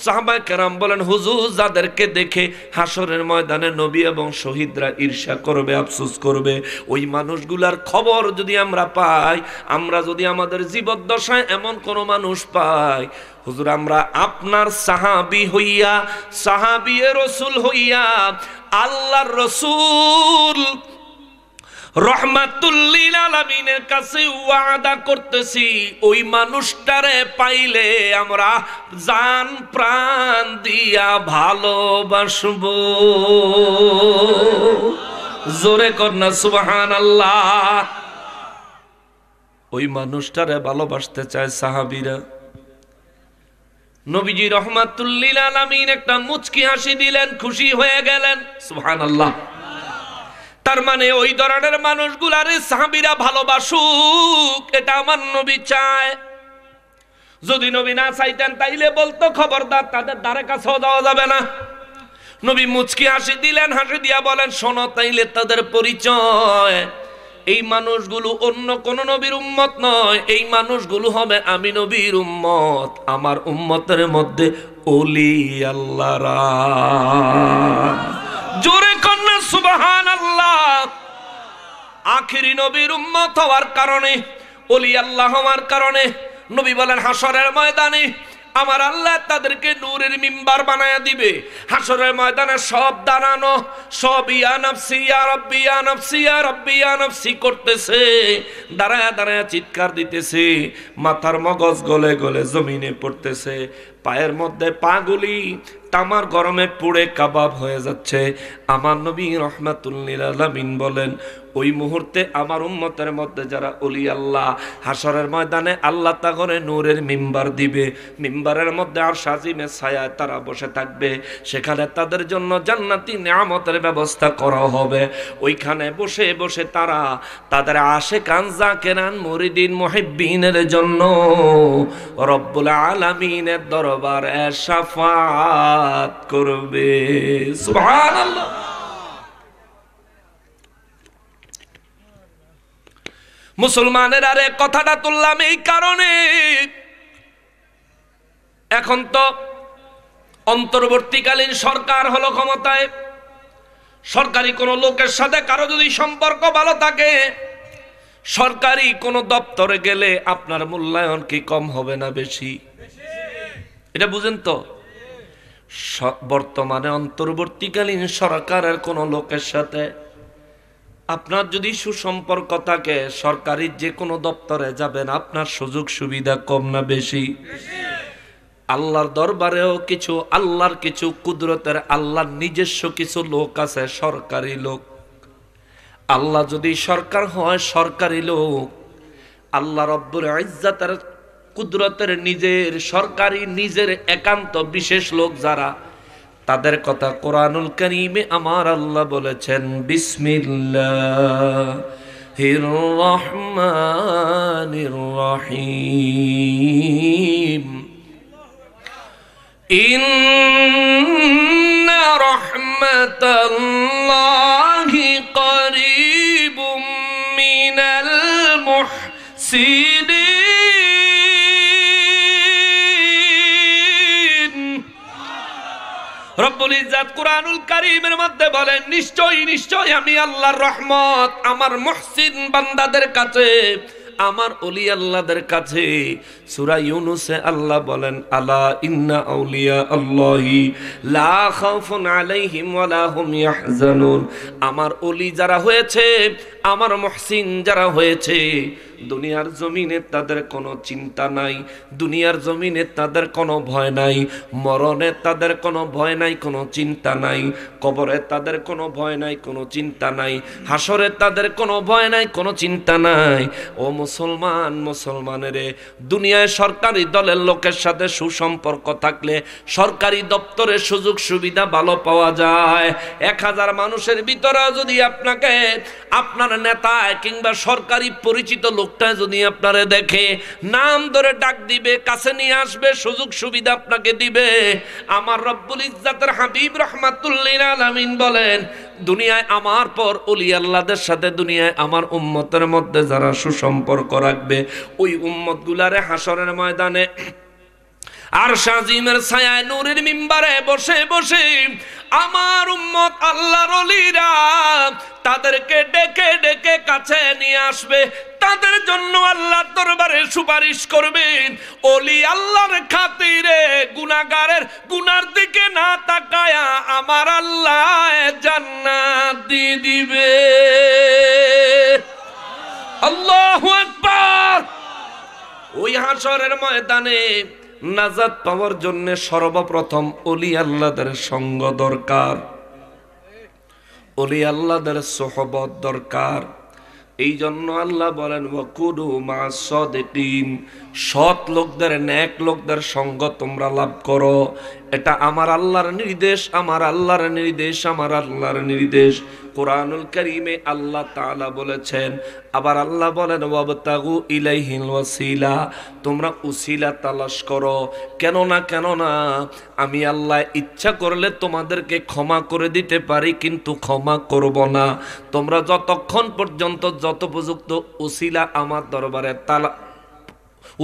সাহাবায়ে কেরাম বলেন হুজুর যাদেরকে দেখে হাসরের ময়দানে নবী এবং শহীদরা ঈর্ষা করবে, আফসোস করবে, ওই মানুষগুলার খবর যদি আমরা পাই, আমরা যদি আমাদের জীবদ্দশায় এমন কোন মানুষ পাই, হুজুর আমরা আপনার সাহাবী হইয়া, সাহাবী রাসূল হইয়া আল্লাহর রাসূল রাহমাতুল লিল আলামিনের কাছে ওয়াদা করতেছি ওই মানুষটারে পাইলে আমরা জান প্রাণ দিয়া ভালোবাসবো। জোরে কন্যা সুবহানাল্লাহ। ওই মানুষটারে ভালোবাসতে চায় সাহাবীরা। নবীজি রাহমাতুল লিল আলামিন একটা মুচকি হাসি দিলেন, খুশি হয়ে গেলেন। সুবহানাল্লাহ। তার মানে ওই ধরনের মানুষগুলারে সাহাবীরা ভালোবাসুক, এটা আমার নবী চায়। যদি নবী না চাইতেন তাইলে বলতো খবরদার তাদের ধারে কাছেও যাওয়া যাবে না। নবী মুচকি হাসি দিলেন, হাসি দিয়া বলেন শোনো তাইলে তাদের পরিচয়। এই মানুষগুলো অন্য কোন নবীর উম্মত নয়, এই মানুষগুলো হবে আমি নবীর উম্মত। আমার উম্মতের মধ্যে ওলি আল্লাহরা। জোরে কন্যা সুবহানাল্লাহ। আখিরি নবীর উম্মত হওয়ার কারণে, ওলি আল্লাহ হওয়ার কারণে নবী বলেন হাসরের ময়দানে আমার আল্লাহ তাদেরকে নূরের মিম্বার বানায়া দিবে। হাসরের ময়দানে সব দাঁড়ানো, সব ইয়া নফসি ইয়া রাব্বি ইয়া নফসি ইয়া রাব্বি ইয়া নফসি করতেছে, দাঁড়ায়া দাঁড়ায়া চিৎকার দিতেছে, মাথার মগজ গলে গলে জমিনে পড়তেছে, পায়ের মধ্যে পাগুলি তামার গরমে পুড়ে কাবাব হয়ে যাচ্ছে। আমার নবী রাহমাতুল লিল আলামিন বলেন ওই মুহূর্তে আমার উম্মতের মধ্যে যারা ওলি আল্লাহ, হাসরের ময়দানে আল্লাহ তাগরে নূরের মিম্বার দিবে, মিম্বারের মধ্যে আর সাজিমে ছায়ায় তারা বসে থাকবে, সেখানে তাদের জন্য জান্নাতি নিয়ামতের ব্যবস্থা করা হবে। ওইখানে বসে বসে তারা তাদের আশিকান জাকিরান মুরিদিন মুহিব্বিনের জন্য রব্বুল আলামিনের দরবারে শাফাত করবে। সুবহানাল্লাহ। মুসলমানের আরে কথাটা তুললাম এই কারণে, এখন তো অন্তর্বর্তীকালীন সরকার হলো ক্ষমতায়। সরকারি কোনো লোকের সাথে কারো যদি সম্পর্ক ভালো থাকে, সরকারি কোনো দপ্তরে গেলে আপনার মূল্যায়ন কি কম হবে না বেশি? এটা বুঝেন তো? বর্তমানে অন্তর্বর্তীকালীন সরকারের কোনো লোকের সাথে আপনার যদি সুসম্পর্ক থাকে, সরকারি যে কোনো দপ্তরে যাবেন, আপনার সুযোগ সুবিধা কম না বেশি? আল্লাহর দরবারেও কিছু আল্লাহর কিছু কুদরতের আল্লাহর নিজস্ব কিছু লোক আছে, সরকারি লোক। আল্লাহ যদি সরকার হয়, সরকারি লোক আল্লাহ রব্বুল ইজ্জতের কুদরতের নিজের সরকারি নিজের একান্ত বিশেষ লোক যারা, তাদের কথা কোরআনুল কারীমে আমার আল্লাহ বলেছেন, বিসমিল্লাহির রহমানির রহিম, ইন্না রাহমাতাল্লাহি করিবুম মিনাল মুহসিনিন। রব্বুল ইজ্জত কুরআনুল কারীমের মধ্যে বলেন, নিশ্চয়ই নিশ্চয়ই আমি আল্লাহর রহমত আমার মুহসিন বান্দাদের কাছে, আমার ওলি আল্লাহদের কাছে। সূরা ইউনূসে আল্লাহ বলেন, আলা ইন্না আউলিয়া আল্লাহি লা খাউফুন আলাইহিম ওয়ালা হুম ইয়াহজানুন। আমার ওলি যারা হয়েছে, আমার মুহসিন যারা হয়েছে, দুনিয়ার জমিনে তাদের কোনো চিন্তা নাই, দুনিয়ার জমিনে তাদের কোনো ভয় নাই, মরণে তাদের কোনো ভয় নাই, কোনো চিন্তা নাই, কবরে তাদের কোনো ভয় নাই, কোনো চিন্তা নাই, হাসরে তাদের কোনো ভয় নাই, কোনো চিন্তা নাই। ও মুসলমান, মুসলমানেরে, দুনিয়ায় সরকারি দলের লোকের সাথে সুসম্পর্ক থাকলে সরকারি দপ্তরের সুযোগ সুবিধা ভালো পাওয়া যায়। 1000 মানুষের ভিতরে যদি আপনাকে আপনার নেতা কিংবা সরকারি পরিচিত লোকটা যদি আপনারে দেখে, নাম ধরে ডাক দিবে, কাছে নিয়ে আসবে, সুযোগ সুবিধা আপনাকে দিবে। আমার রব্বুল ইজ্জতের হাবিব রাহমাতুল লিল আলামিন বলেন, দুনিয়ায় আমার পর ওলি আল্লাহদের সাথে দুনিয়ায় আমার উম্মতের মধ্যে যারা সুসম্পর্ক রাখবে, ওই উম্মত গুলারে হাসরের ময়দানে আরশ আজিমের ছায়ায় নূরের মিম্বারে বসে বসে আমার উম্মত আল্লাহর ওলিরা তাদেরকে ডেকে ডেকে কাছে নিয়ে আসবে, তাদের জন্য আল্লাহর দরবারে সুপারিশ করবেন। ওলি আল্লাহর খাতিরে গুনাহগারের গুনার দিকে না তাকায়া আমার আল্লাহ জান্নাত দিয়ে দিবে। আল্লাহু আকবার। ওই হাসরের ময়দানে নাজাত পাওয়ার জন্য সর্বপ্রথম ওলি আল্লাহদের সঙ্গ দরকার, ওলি আল্লাহদের সোহবত দরকার। এই জন্য আল্লাহ বলেন, ওয়াকুনু মা'আস সাদিকিন, সৎ লোকদের, নেক লোকদের সঙ্গ তোমরা লাভ করো। এটা আমার আল্লাহর নির্দেশ, আমার আল্লাহর নির্দেশ, আমার আল্লাহর নির্দেশ। কোরআনুল কারীমে আল্লাহ তাআলা বলেছেন, আবার আল্লাহ বলেন, ওয়াবতাগু ইলাইহিল ওয়াসিলা, তোমরা উসিলা তালাশ করো। কেন না আমি আল্লাহ ইচ্ছা করলে তোমাদেরকে ক্ষমা করে দিতে পারি, কিন্তু ক্ষমা করব না তোমরা যতক্ষণ পর্যন্ত যত উপযুক্ত উসিলা আমার দরবারে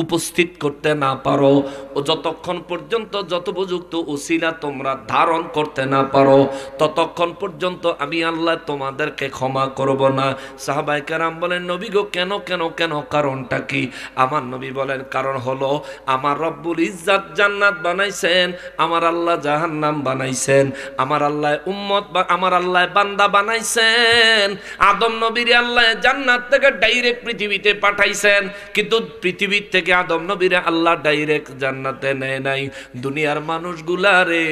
উপস্থিত করতে না পারো, ও যতক্ষণ পর্যন্ত যত উপযুক্ত উসিলা তোমরা ধারণ করতে না পারো, ততক্ষণ পর্যন্ত আমি আল্লাহ তোমাদেরকে ক্ষমা করব না। সাহাবায়ে কেরাম বলেন, নবী গো কেন কেন কেন কারণটা কি? আমার নবী বলেন, কারণ হলো আমার রব্বুল ইজ্জত জান্নাত বানাইছেন, আমার আল্লাহ জাহান্নাম বানাইছেন, আমার আল্লাহ উম্মত বা আমার আল্লাহ বান্দা বানাইছেন। আদম নবীর আল্লাহ জান্নাত থেকে ডাইরেক্ট পৃথিবীতে পাঠাইছেন, কিন্তু পৃথিবী থেকে আদম নবীরে আল্লাহ ডাইরেক্ট জান্নাতে নেয় নাই। দুনিয়ার মানুষগুলা রে,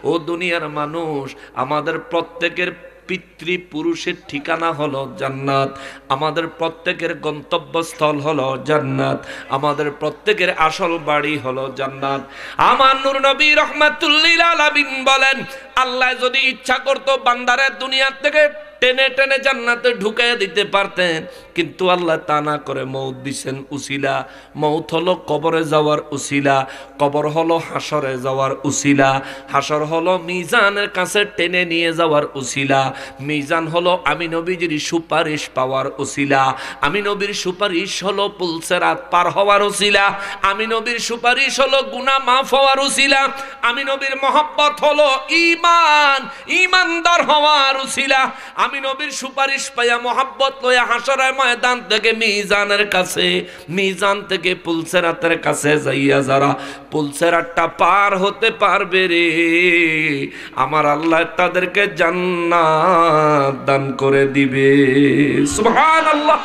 ও দুনিয়ার মানুষ, আমাদের প্রত্যেকের পিতৃপুরুষের ঠিকানা হলো জান্নাত, আমাদের প্রত্যেকের গন্তব্যস্থল হলো জান্নাত, আমাদের প্রত্যেকের আসল বাড়ি হলো জান্নাত। আমার নূর নবী রহমাতুল্লিল আলামিন বলেন, আল্লাহ যদি ইচ্ছা করতো বান্দারে দুনিয়া থেকে টেনে টেনে জান্নাতে ঢুকাইয়া দিতে পারতেন, কিন্তু আল্লাহ তা না করে মৌত দিছেন উসিলা। মৌত হলো কবরে যাওয়ার উসিলা, কবর হলো হাসরে যাওয়ার উসিলা, হাসর হলো মিজানের কাছে টেনে নিয়ে যাওয়ার উসিলা, মিজান হলো আমি নবীজির সুপারিশ পাওয়ার উসিলা, আমি নবীর সুপারিশ হলো পুলসেরাত পার হওয়ার উসিলা, আমি নবীর সুপারিশ হলো গুনাহ মাফ হওয়ার উসিলা, আমি নবীর মহব্বত হলো ঈমান, ঈমানদার হওয়ার উসিলা, আমি নবীর সুপারিশ পাইয়া মহব্বত লইয়া হাসরের ময়দান থেকে মিজানের কাছে, মিজান থেকে পুলসেরাতের কাছে যাইয়া যারা পুলসেরাতটা পার হতে পারবে রে, আমার আল্লাহ তাদেরকে জান্নাত দান করে দিবে। সুবহানাল্লাহ।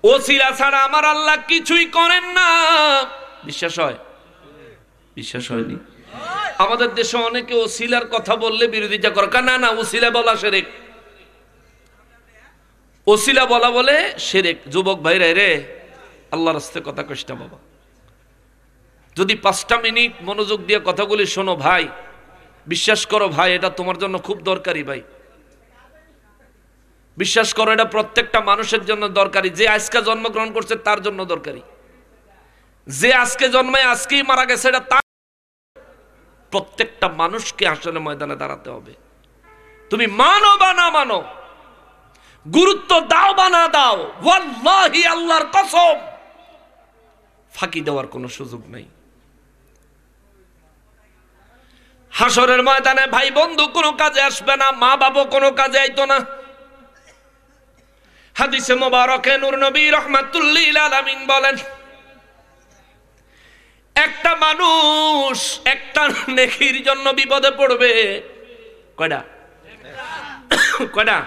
ওসিলা ছাড়া আমার আল্লাহ কিছুই করেন না। বিশ্বাস হয়? বিশ্বাস হয়নি? আমাদের দেশে অনেকে ওসিলার কথা বললে বিরোধিতা করে, না না ওসিলা বলা শিরক, ওসিলা বলা বলে শিরক। যুবক ভাইরা রে, আল্লাহর রাস্তায় কথা কষ্ট বাবা, যদি 5টা মিনিট মনোযোগ দিয়ে কথাগুলি শোনো ভাই, বিশ্বাস করো ভাই, এটা তোমার জন্য খুব দরকারি ভাই। বিশ্বাস করো, এটা প্রত্যেকটা মানুষের জন্য দরকারি। যে আজকে জন্মগ্রহণ করছে তার জন্য দরকারি, যে আজকে জন্মায় আজকেই মারা গেছে এটা তার। প্রত্যেকটা মানুষকে আসলে ময়দানে দাঁড়াতে হবে। তুমি মানো বা না মানো, গুরুত্ব দাও বা না দাও, ওয়াল্লাহি আল্লাহর কসম ফাঁকি দেওয়ার কোনো সুযোগ নাই। হাসরের ময়দানে ভাই বন্ধু কোনো কাজে আসবে না, মা বাবা কোনো কাজে আইতো না। হাদিসে মোবারকে নূর নবী রহমাতুল্লিল আলামিন বলেন, একটা মানুষ একটা নেকির জন্য বিপদে পড়বে। কয়টা? কয়টা?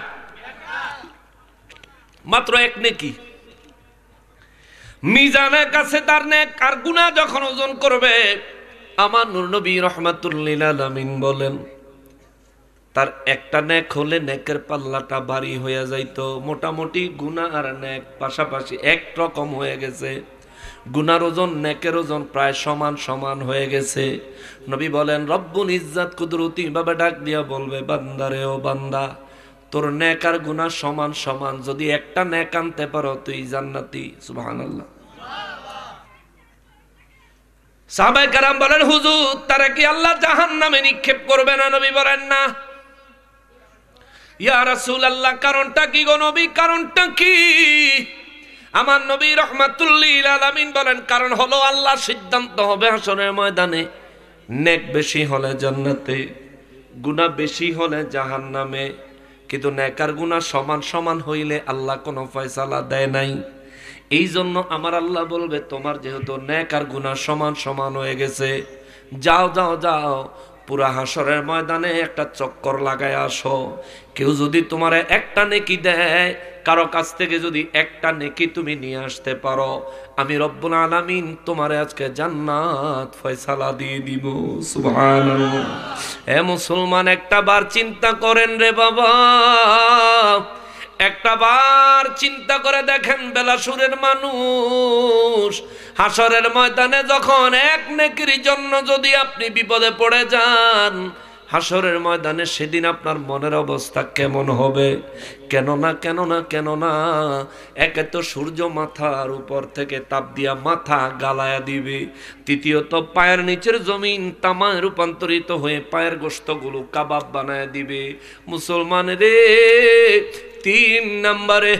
মাত্র এক নেকি। মিজানের কাছে তার নেক আর গুনাহ যখন ওজন করবে, আমার নূর নবী রহমাতুল্লিল আলামিন বলেন, তার একটা নেক হলে নেকের পাল্লাটা ভারী হয়ে যাইতো। মোটামুটি গুনাহ আর নেক পাশাপাশি এক রকম হয়ে গেছে, গুনার ওজন নেকের ওজন প্রায় সমান সমান হয়ে গেছে। নবী বলেন, রব্বুল ইজ্জাত কুদরতি ভাবে ডাক দিয়া বলবে, বান্দারে ও বান্দা, তোর নেক আর গুনাহ সমান সমান, যদি একটা নেক আনতে পারো তুই জান্নাতি। সুবহানাল্লাহ। সাহাবায়ে কেরাম বলেন, হুজুর তারা কি আল্লাহ জাহান্নামে নিক্ষেপ করবে না? নবী বলেন, না। ইয়া রাসূলুল্লাহ, কারণটা কি গো নবী, কারণটা কি? আমার নবী রহমাতুল্লিল আলামিন বলেন, কারণ হলো আল্লাহ সিদ্ধান্ত হবে হাসরের ময়দানে, নেক বেশি হলে জান্নাতে, গুনাহ বেশি হলে জাহান্নামে। কিন্তু নেক আর গুনাহ সমান সমান হইলে আল্লাহ কোনো ফয়সালা দেয় নাই। এই জন্য আমার আল্লাহ বলবে, তোমার যেহেতু নেক আর গুনাহ সমান সমান হয়ে গেছে, যাও যাও যাও, পুরা হাসরের ময়দানে একটা চক্কর লাগায় আসো। কেউ যদি তোমারে একটা নেকি দেয়, কারো কাছ থেকে যদি একটা নেকি তুমি নিয়ে আসতে পারো, আমি রব্বুল আলামিন তোমারে আজকে জান্নাত ফয়সালা দিয়ে দিব। সুবহানাল্লাহ। হে মুসলমান, একটা বার চিন্তা করেন রে বাবা, একটা বার চিন্তা করে দেখেন, বেলাসুরের মানুষ হাসরের ময়দানে যখন এক নেকির জন্য যদি আপনি বিপদে পড়ে যান, হাসরের ময়দানে সেদিন আপনার মনের অবস্থা কেমন হবে? কেননা একে তো সূর্য মাথার উপর থেকে তাপ দিয়া মাথা গালায়া দিবে, দ্বিতীয়ত পায়ের নিচের জমিন তামায় রূপান্তরিত হয়ে পায়ের গোশতগুলো কাবাব বানায় দিবে। মুসলমান রে, 3 নম্বরে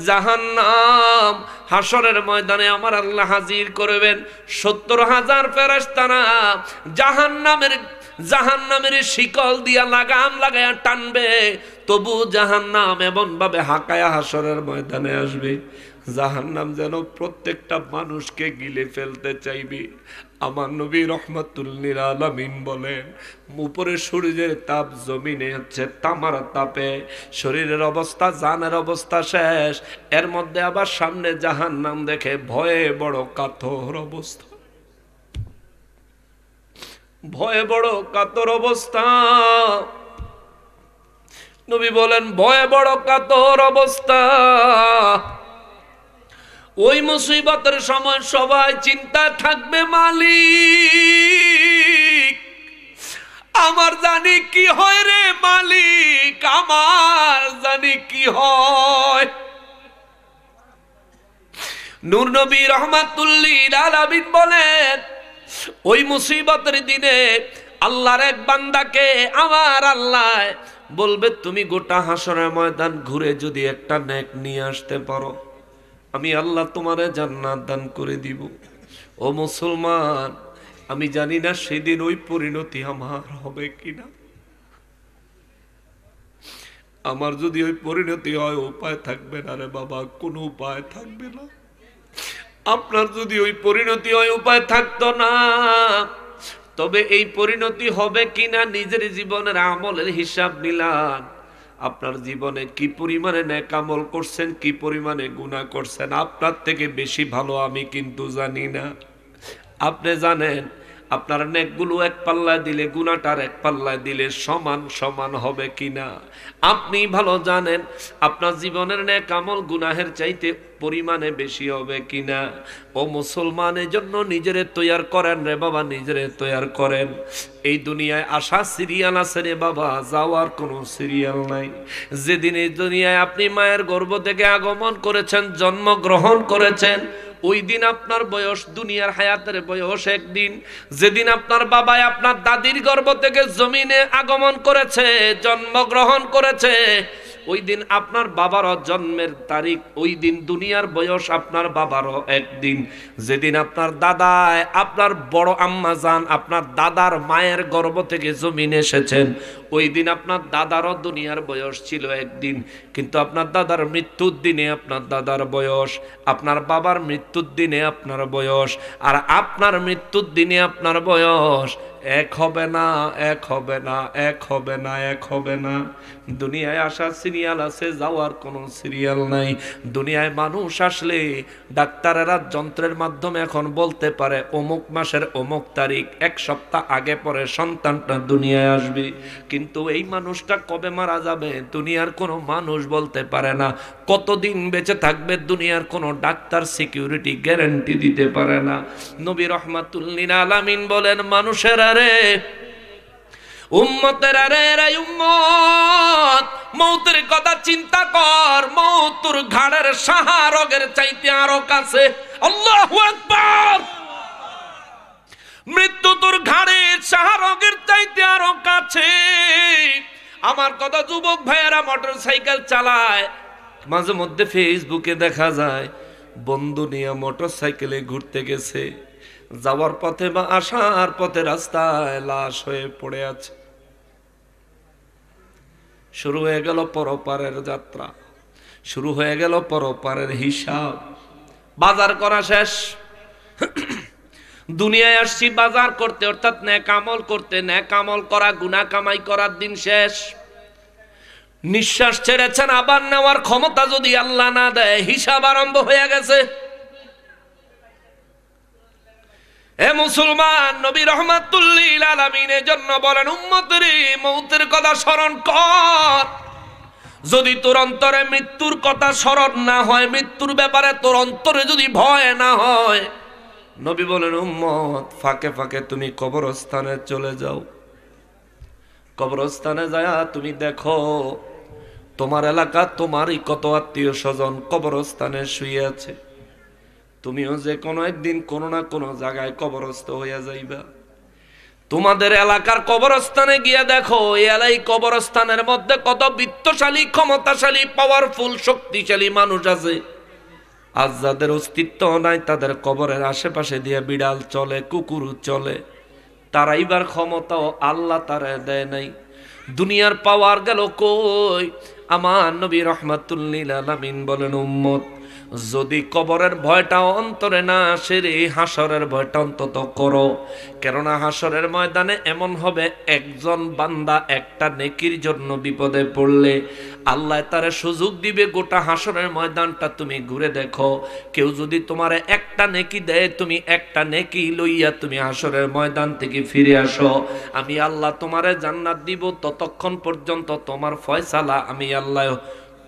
জাহান্নাম হাসরের ময়দানে আমার আল্লাহ হাজির করবেন। 70,000 ফেরেশতারা জাহান্নামের শিকল দিয়া লাগাম লাগায়া টানবে, তবু জাহান্নাম এমন ভাবে হাঁকায়া হাসরের ময়দানে আসবে, জাহান্নাম যেন প্রত্যেকটা মানুষকে গিলে ফেলতে চাইবে। আমার নবী রহমাতুল্লিল আলামিন বলেন, উপরে সূর্যের তাপ, জমিনে হচ্ছে তামার তাপে, শরীরের অবস্থা জানের অবস্থা শেষ, এর মধ্যে আবার সামনে জাহান্নাম দেখে ভয়ে বড় কাতর অবস্থা, ভয়ে বড় কাতর অবস্থা। নবী বলেন ভয়ে বড় কাতর অবস্থা। ওই মুসিবতের সময় সবাই চিন্তা থাকবে মালিক আমার জানি কি হয় রে, মালিক আমার জানি কি হয়। নূর নবী রহমাতুল্লিল আলামিন বলেন ওই মুসিবতের দিনে আল্লাহর এক বান্দাকে আমার আল্লাহ বলবে তুমি গোটা হাসরের ময়দান ঘুরে যদি একটা নেক নিয়ে আসতে পারো আমি আল্লাহ তোমারে জান্নাত দান করে দিব। ও মুসলমান, আমি জানি না সেদিন ওই পরিণতি আমার হবে কিনা। আমার যদি ওই পরিণতি হয় উপায় থাকবে না রে বাবা, কোনো উপায় থাকবে না। আপনার যদি ওই পরিণতি হয় উপায় থাকতো না। তবে এই পরিণতি হবে কিনা নিজের জীবনের আমলের হিসাব মিলান। আপনার জীবনে কি পরিমাণে নেক আমল করছেন, কি পরিমাণে গুনাহ করছেন, আপনার থেকে বেশি ভালো আমি কিন্তু জানি না। আপনি জানেন আপনার নেকগুলো এক পাল্লায় দিলে গুনাহটার এক পাল্লায় দিলে সমান সমান হবে কিনা। আপনি ভালো জানেন আপনার জীবনের নেক আমল গুনাহের চাইতে পরিমাণে বেশি হবে কিনা। ও মুসলমানের জন্য নিজেরে তৈয়ার করেন রে বাবা, নিজেরে তৈয়ার করেন। এই দুনিয়ায় আসা সিরিয়াল আছে রে বাবা, যাওয়ার কোনো সিরিয়াল নাই। যেদিন এই দুনিয়ায় আপনি মায়ের গর্ভ থেকে আগমন করেছেন, জন্মগ্রহণ করেছেন, ওই দিন আপনার বয়স দুনিয়ার হায়াতের বয়স একদিন। যেদিন আপনার বাবাই আপনার দাদির গর্ভ থেকে জমিনে আগমন করেছে, জন্মগ্রহণ করেছে, ওই দিন আপনার বাবারও জন্মের তারিখ, ওই দিন দুনিয়ার বয়স আপনার বাবারও একদিন। যেদিন আপনার দাদায় আপনার বড় আম্মা জান আপনার দাদার মায়ের গর্ভ থেকে জমিনে এসেছেন, ওই দিন আপনার দাদারও দুনিয়ার বয়স ছিল একদিন। কিন্তু আপনার দাদার মৃত্যুর দিনে আপনার দাদার বয়স, আপনার বাবার মৃত্যুর দিনে আপনার বয়স, আর আপনার মৃত্যুর দিনে আপনার বয়স এক হবে না, এক হবে না, এক হবে না, এক হবে না। দুনিয়ায় আসার সিরিয়াল আছে, যাওয়ার কোনো সিরিয়াল নাই। দুনিয়ায় মানুষ আসলে ডাক্তারেরা যন্ত্রের মাধ্যমে এখন বলতে পারে অমুক মাসের অমুক তারিখ, এক সপ্তাহ আগে পরে সন্তানটা দুনিয়ায় আসবে। কিন্তু এই মানুষটা কবে মারা যাবে দুনিয়ার কোনো মানুষ বলতে পারে না। কতদিন বেঁচে থাকবে দুনিয়ার কোনো ডাক্তার সিকিউরিটি গ্যারান্টি দিতে পারে না। নবী রহমাতুল্লিল আলামিন বলেন মানুষের আরে উম্মতের আরে রে উম্মত, মৌতের কথা চিন্তা কর। মৌত তোর ঘাড়ের সাহা রোগের চাইতে আরো কাছে। আল্লাহু আকবার। মৃত্যু তোর ঘাড়ের সাহা রোগের চাইতে আরো কাছে। আমার কথা যুবক ভাইয়েরা মোটর সাইকেল চালায়, মাঝে মধ্যে ফেসবুকে দেখা যায় বন্ধু নিয়ে মোটর সাইকেলে ঘুরতে গেছে, যাওয়ার পথে বা আসার পথে রাস্তায় লাশ হয়ে পড়ে আছে। শুরু হয়ে গেল পরপারের যাত্রা, শুরু হয়ে গেল পরপারের হিসাব। বাজার করা শেষ। দুনিয়ায় আসছি বাজার করতে, অর্থাৎ নেক আমল করতে। নেক আমল করা, গুনাহ কামাই করার দিন শেষ। নিঃশ্বাস ছেড়েছেন, আবার নেওয়ার ক্ষমতা যদি আল্লাহ না দেয়, হিসাব আরম্ভ হয়ে গেছে। এ মুসলমান, নবী রহমাতুল্লিল আলামিনের জন্য বলেন উম্মতেরে মৌতের কথা স্মরণ কর। যদি তোর অন্তরে মৃত্যুর কথা স্মরণ না হয়, মৃত্যুর ব্যাপারে তোর অন্তরে যদি ভয় না হয়, নবী বলেন উম্মত ফাঁকে ফাঁকে তুমি কবরস্থানে চলে যাও। কবরস্থানে যায় তুমি দেখো তোমার এলাকা তোমারই কত আত্মীয় স্বজন কবরস্থানে শুয়ে আছে। তুমিও যে কোনো একদিন কোনো না কোনো জায়গায় কবরস্থ হইয়া যাইবা। তোমাদের এলাকার কবরস্থানে গিয়ে দেখো এই কবরস্থানের মধ্যে কত বিত্তশালী, ক্ষমতাশালী, পাওয়ারফুল, শক্তিশালী মানুষ আছে। আজ যাদের অস্তিত্ব নাই, তাদের কবরের আশেপাশে দিয়ে বিড়াল চলে, কুকুর চলে। তারাইবার ক্ষমতাও আল্লাহ তারা দেয় নাই। দুনিয়ার পাওয়ার গেল কই? আমার নবী রহমাতুল্লিল আলামিন বলেন উম্মত যদি কবরের ভয়টা অন্তরে না আসে রে, হাসরের ভয়টা অন্তত করো। কেননা হাসরের ময়দানে এমন হবে, একজন বান্দা একটা নেকির জন্য বিপদে পড়লে আল্লাহ তারে সুযোগ দিবে গোটা হাসরের ময়দানটা তুমি ঘুরে দেখো। কেউ যদি তোমারে একটা নেকি দেয়, তুমি একটা নেকি লইয়া তুমি হাসরের ময়দান থেকে ফিরে আসো, আমি আল্লাহ তোমারে জান্নাত দিব। ততক্ষণ পর্যন্ত তোমার ফয়সালা আমি আল্লাহ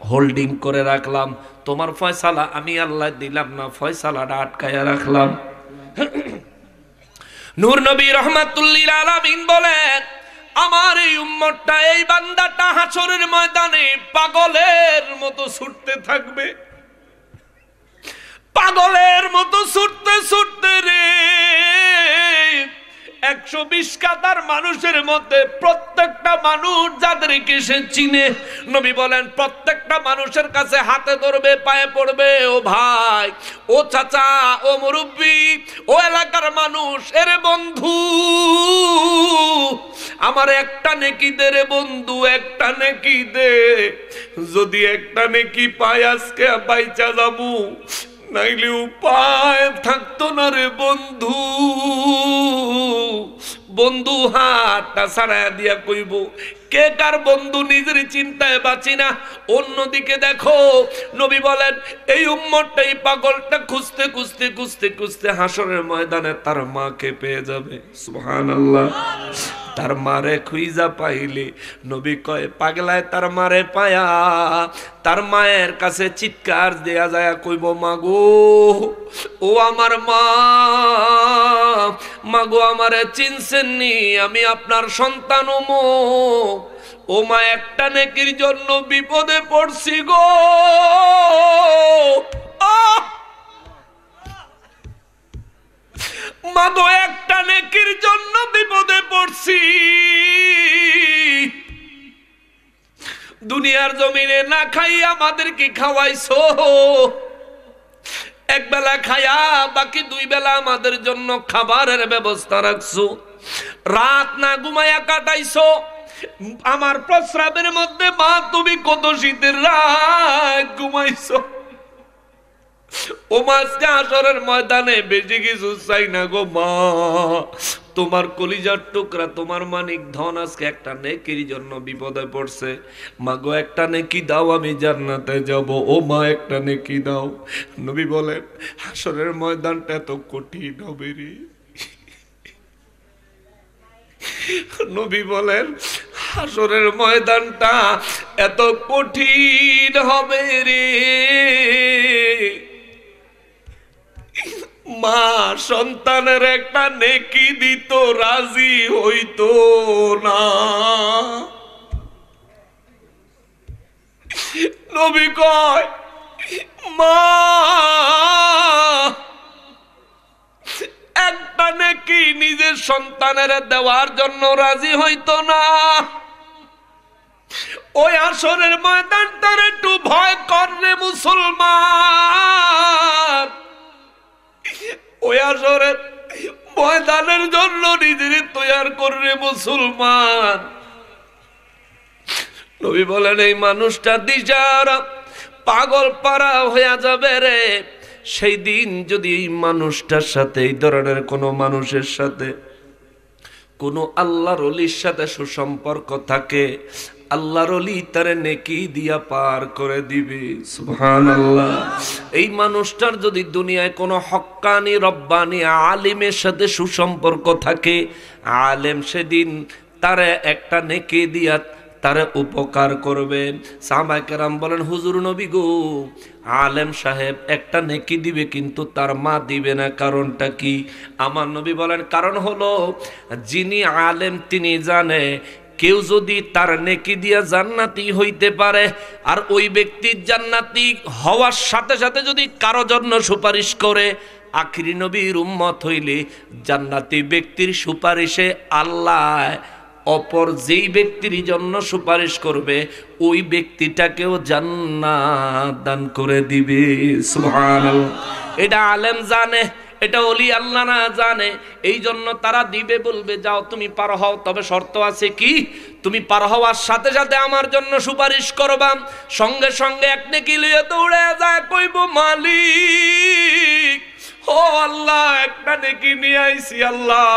হোল্ডিং করে রাখলাম, তোমার ফয়সালা আমি আল্লাহ দিলাম না, ফয়সালাটা আটকায়া রাখলাম। নূর নবী রহমাতুল্লিল আলামিন বলেন, আমার এই উম্মতটা, এই বান্দাটা হাসরের ময়দানে পাগলের মতো ছুটতে থাকবে, পাগলের মতো ছুটতে ছুটতে রে 120 কাতার মানুষের মধ্যে প্রত্যেকটা মানুষ যাদেরকে সে চিনে, নবী বলেন প্রত্যেকটা মানুষের কাছে হাতে ধরবে, পায়ে পড়বে, ও ভাই, ও চাচা, ও মুরব্বী, ও এলাকার মানুষ, এরে বন্ধু আমার একটা নেকি দে রে বন্ধু, একটা নেকি দে। যদি একটা নেকি পাই আজকে বাইচা যাবো, নাইলে উপায় থাকতো না রে বন্ধু। বন্ধু হাতটা ছাড়া দিয়া কইব, কে কার বন্ধু নিজের চিন্তায় বাঁচি না। অন্যদিকে দেখো, নবী বলেন এই উম্মতটা, এই পাগলটা খুঁজতে খুঁজতে খুঁজতে খুঁজতে হাসরের ময়দানে তার মাকে পেয়ে যাবে। সুবহানাল্লাহ। তার মারে খুঁজা পাইলে, নবী কয় পাগলায় তার মারে পায়া তার মায়ের কাছে চিৎকার দেয়া যায়, কইব মাগো, ও আমার মা, মাগো আমারে চিনছেননি, আমি আপনার সন্তান অমুক, ও মা একটা নেকির জন্য বিপদে পড়ছি গো। মাগো একটা নেকির জন্য বিপদে পড়ছি, দুনিয়ার জমিনে না খাইয়া আমাদেরকে খাওয়াইছো, এক বেলা খায়া বাকি 2 বেলা আমাদের জন্য খাবারের ব্যবস্থা রাখছো, রাত না ঘুমায়া কাটাইছো, আমার প্রস্রাবের মধ্যে মা তুমি কত শীতের রাত ঘুমাইছো। ও মাঝকে হাসরের ময়দানে বেশি কিছু চাই না গো মা, তোমার কলিজার টুকরা, তোমার মানিক ধন আজকে একটা নেকির জন্য বিপদে পড়ছে, মা গো একটা নেকি দাও, আমি জান্নাতে যাব। ও মা একটা নেকি দাও। নবী বলেন হাসরের ময়দানটা এত কঠিন হবে রে, নবী বলেন হাসরের ময়দানটা এত কঠিন হবে রে, মা সন্তানের একটা নেকি দিত রাজি হইতো না। নবী কয় মা একটা নেকি নিজের সন্তানের দেওয়ার জন্য রাজি হইতো না। ওই আসরের ময়দানটার একটু ভয় করে মুসলমান, ওই আসরের ময়দানের জন্য নিজের তৈয়ার করে মুসলমান। নবী বলেন এই মানুষটা দিশাহারা পাগল পারা হয়ে যাবে রে। সেই দিন যদি এই মানুষটার সাথে, এই ধরনের কোনো মানুষের সাথে কোনো আল্লাহর ওলির সাথে সুসম্পর্ক থাকে, আল্লাহর ওলি তারে নেকি দিয়া পার করে দিবে। সুবহানাল্লাহ। এই মানুষটার যদি দুনিয়ায় কোনো হক্কানি রব্বানি আলিমের সাথে সুসম্পর্ক থাকে, আলেম সেদিন তারে একটা নেকি দিয়া তারে উপকার করবে। সাহাবায়ে কেরাম বলেন হুজুর নবী গো, আলেম সাহেব একটা নেকি দিবে কিন্তু তার মা দিবে না, কারণটা কি? আমার নবী বলেন কারণ হলো যিনি আলেম তিনি জানে কেউ যদি তার নেকি দিয়া জান্নাতি হইতে পারে, আর ওই ব্যক্তির জান্নাতি হওয়ার সাথে সাথে যদি কারো জন্য সুপারিশ করে, আখিরি নবীর উম্মত হইলে জান্নাতি ব্যক্তির সুপারিশে আল্লাহ অপর যেই ব্যক্তির জন্য সুপারিশ করবে ওই ব্যক্তিটাকেও জান্নাত দান করে দিবে। সুবহানাল্লাহ। এটা আলেম জানে, এটা ওলি আল্লাহ না জানে। এই জন্য তারা দিবে, বলবে যাও তুমি পার হও, তবে শর্ত আছে কি, তুমি পার হওয়ার সাথে সাথে আমার জন্য সুপারিশ করবা। সঙ্গে সঙ্গে এক নেকি লইয়া দৌড়ে যায়, কইব মালিক ও আল্লাহ, একটা নেকি নিয়ে আইছি, আল্লাহ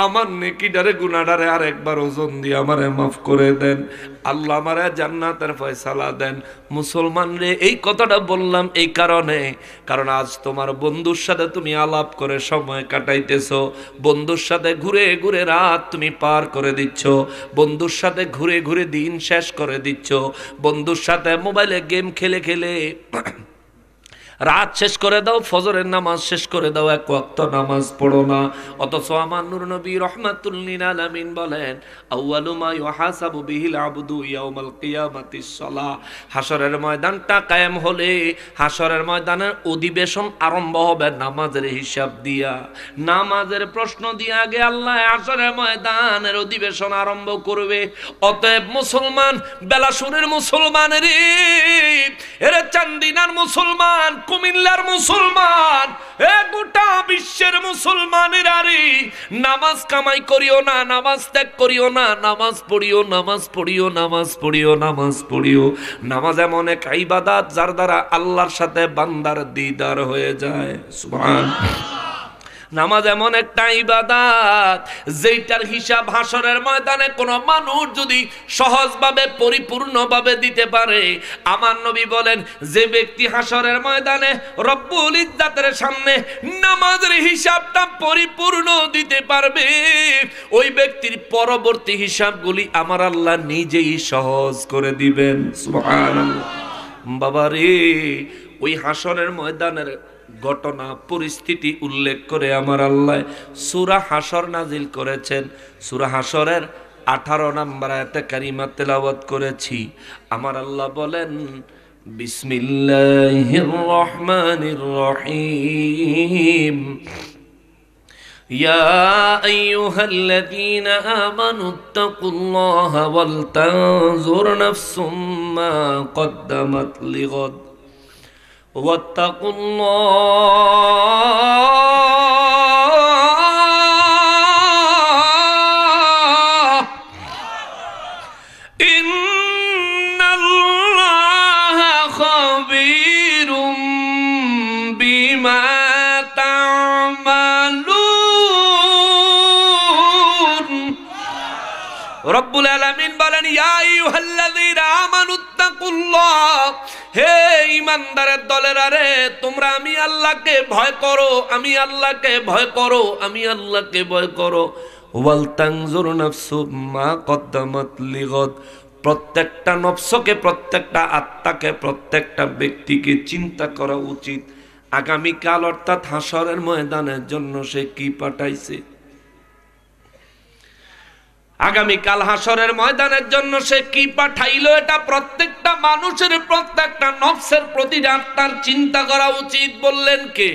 আমার নেকিটারে গুনাহটারে আর একবার ওজন দিয়ে আমারে মাফ করে দেন, আল্লাহ আমারে জান্নাতের ফয়সালা দেন। মুসলমান রে, এই কথাটা বললাম এই কারণে, কারণ আজ তোমার বন্ধুর সাথে তুমি আলাপ করে সময় কাটাইতেছো, বন্ধুর সাথে ঘুরে ঘুরে রাত তুমি পার করে দিচ্ছ, বন্ধুর সাথে ঘুরে ঘুরে দিন শেষ করে দিচ্ছ, বন্ধুর সাথে মোবাইলে গেম খেলে খেলে রাত শেষ করে দাও, ফজরের নামাজ শেষ করে দাও, এক ওয়াক্ত নামাজ পড়ো না। অথচ আমার নূর নবী রাহমাতুল লিল আলামিন বলেন, আউয়ালু মা ইউহাসাবু বিহিল আবদু ইয়াউমাল কিয়ামাতিস সালাহ। হাশরের ময়দানটা কায়েম হলে, হাশরের ময়দানের অধিবেশন আরম্ভ হবে নামাজের হিসাব দিয়া, নামাজের প্রশ্ন দিয়ে আগে আল্লাহ হাশরের ময়দানের অধিবেশন আরম্ভ করবে। অতএব মুসলমান, বেলাসুরের মুসলমান রে, এরে চান্দিনার মুসলমান, কুমিল্লার মুসলমান, এ গোটা বিশ্বের মুসলমানের আরে নামাজ কামাই করিও না, নামাজ ত্যাগ করিও না, নামাজ পড়িও, নামাজ পড়িও, নামাজ পড়িও, নামাজ পড়িও। নামাজ এমন এক ইবাদত যার দ্বারা আল্লাহর সাথে বান্দার দিদার হয়ে যায়। সুবহানাল্লাহ। নামাজ এমন একটা ইবাদত যেটার হিসাব হাশরের ময়দানে কোনো মানুষ যদি সহজভাবে পরিপূর্ণভাবে দিতে পারে, আমার নবী বলেন যে ব্যক্তি হাশরের ময়দানে রব্বুল ইজ্জাতের সামনে নামাজের হিসাবটা পরিপূর্ণ দিতে পারবে, ওই ব্যক্তির পরবর্তী হিসাবগুলি আমার আল্লাহ নিজেই সহজ করে দিবেন। সুবহানাল্লাহ। বাবারে, ওই হাশরের ময়দানের ঘটনা পরিস্থিতি উল্লেখ করে আমার আল্লাহ সূরা হাশর নাজিল করেছেন। সূরা হাশরের 18 নম্বর আয়াতে কারিমা তেলাওয়াত করেছি। আমার আল্লাহ বলেন, বিসমিল্লাহির রহমানির রহিম, ইয়া আইয়ুহাল্লাযীনা আমানুত্তাকুল্লাহা ওয়াল তানজুর নাফসুম মা কদ্দামাত লিগাদ واتقوا الله إن الله خبير بما تعملون। রব্বুল আলামিন বলেন, ইয়া আইয়ুহাল্লাযীনা আমানুত্তাকুল্লাহ, হে ইমানদারের দলেরা রে, তোমরা আমি আল্লাহকে ভয় করো, আমি আল্লাহকে ভয় করো, আমি আল্লাহকে ভয় করো। ওয়াল তানজুর নাফসু মা কদ্দামাত লিগাদ, প্রত্যেকটা নফসকে, প্রত্যেকটা আত্মাকে, প্রত্যেকটা ব্যক্তিকে চিন্তা করা উচিত আগামীকাল অর্থাৎ হাশরের ময়দানের জন্য সে কি পাঠাইছে। আগামীকাল হাশরের ময়দানের জন্য সে কি পাঠাইলো, এটা প্রত্যেকটা মানুষের, প্রত্যেকটা নফসের, প্রতিটা আত্মার চিন্তা করা উচিত। বললেন কে?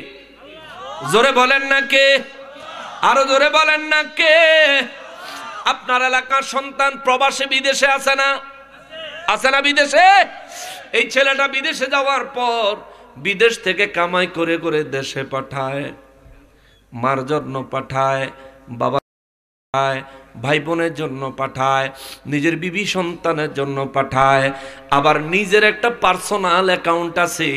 জোরে বলেন না কে? আরো জোরে বলেন না কে? আপনার এলাকার সন্তান প্রবাসে বিদেশে আছে না? আছে না বিদেশে? এই ছেলেটা বিদেশে যাওয়ার পর বিদেশ থেকে কামাই করে করে দেশে পাঠায়, মার জন্য পাঠায়, বাবা ভাই বোনের জন্য পাঠায়, নিজের বিবি সন্তানের জন্য পাঠায়, আবার নিজের একটা পার্সোনাল অ্যাকাউন্ট আছে,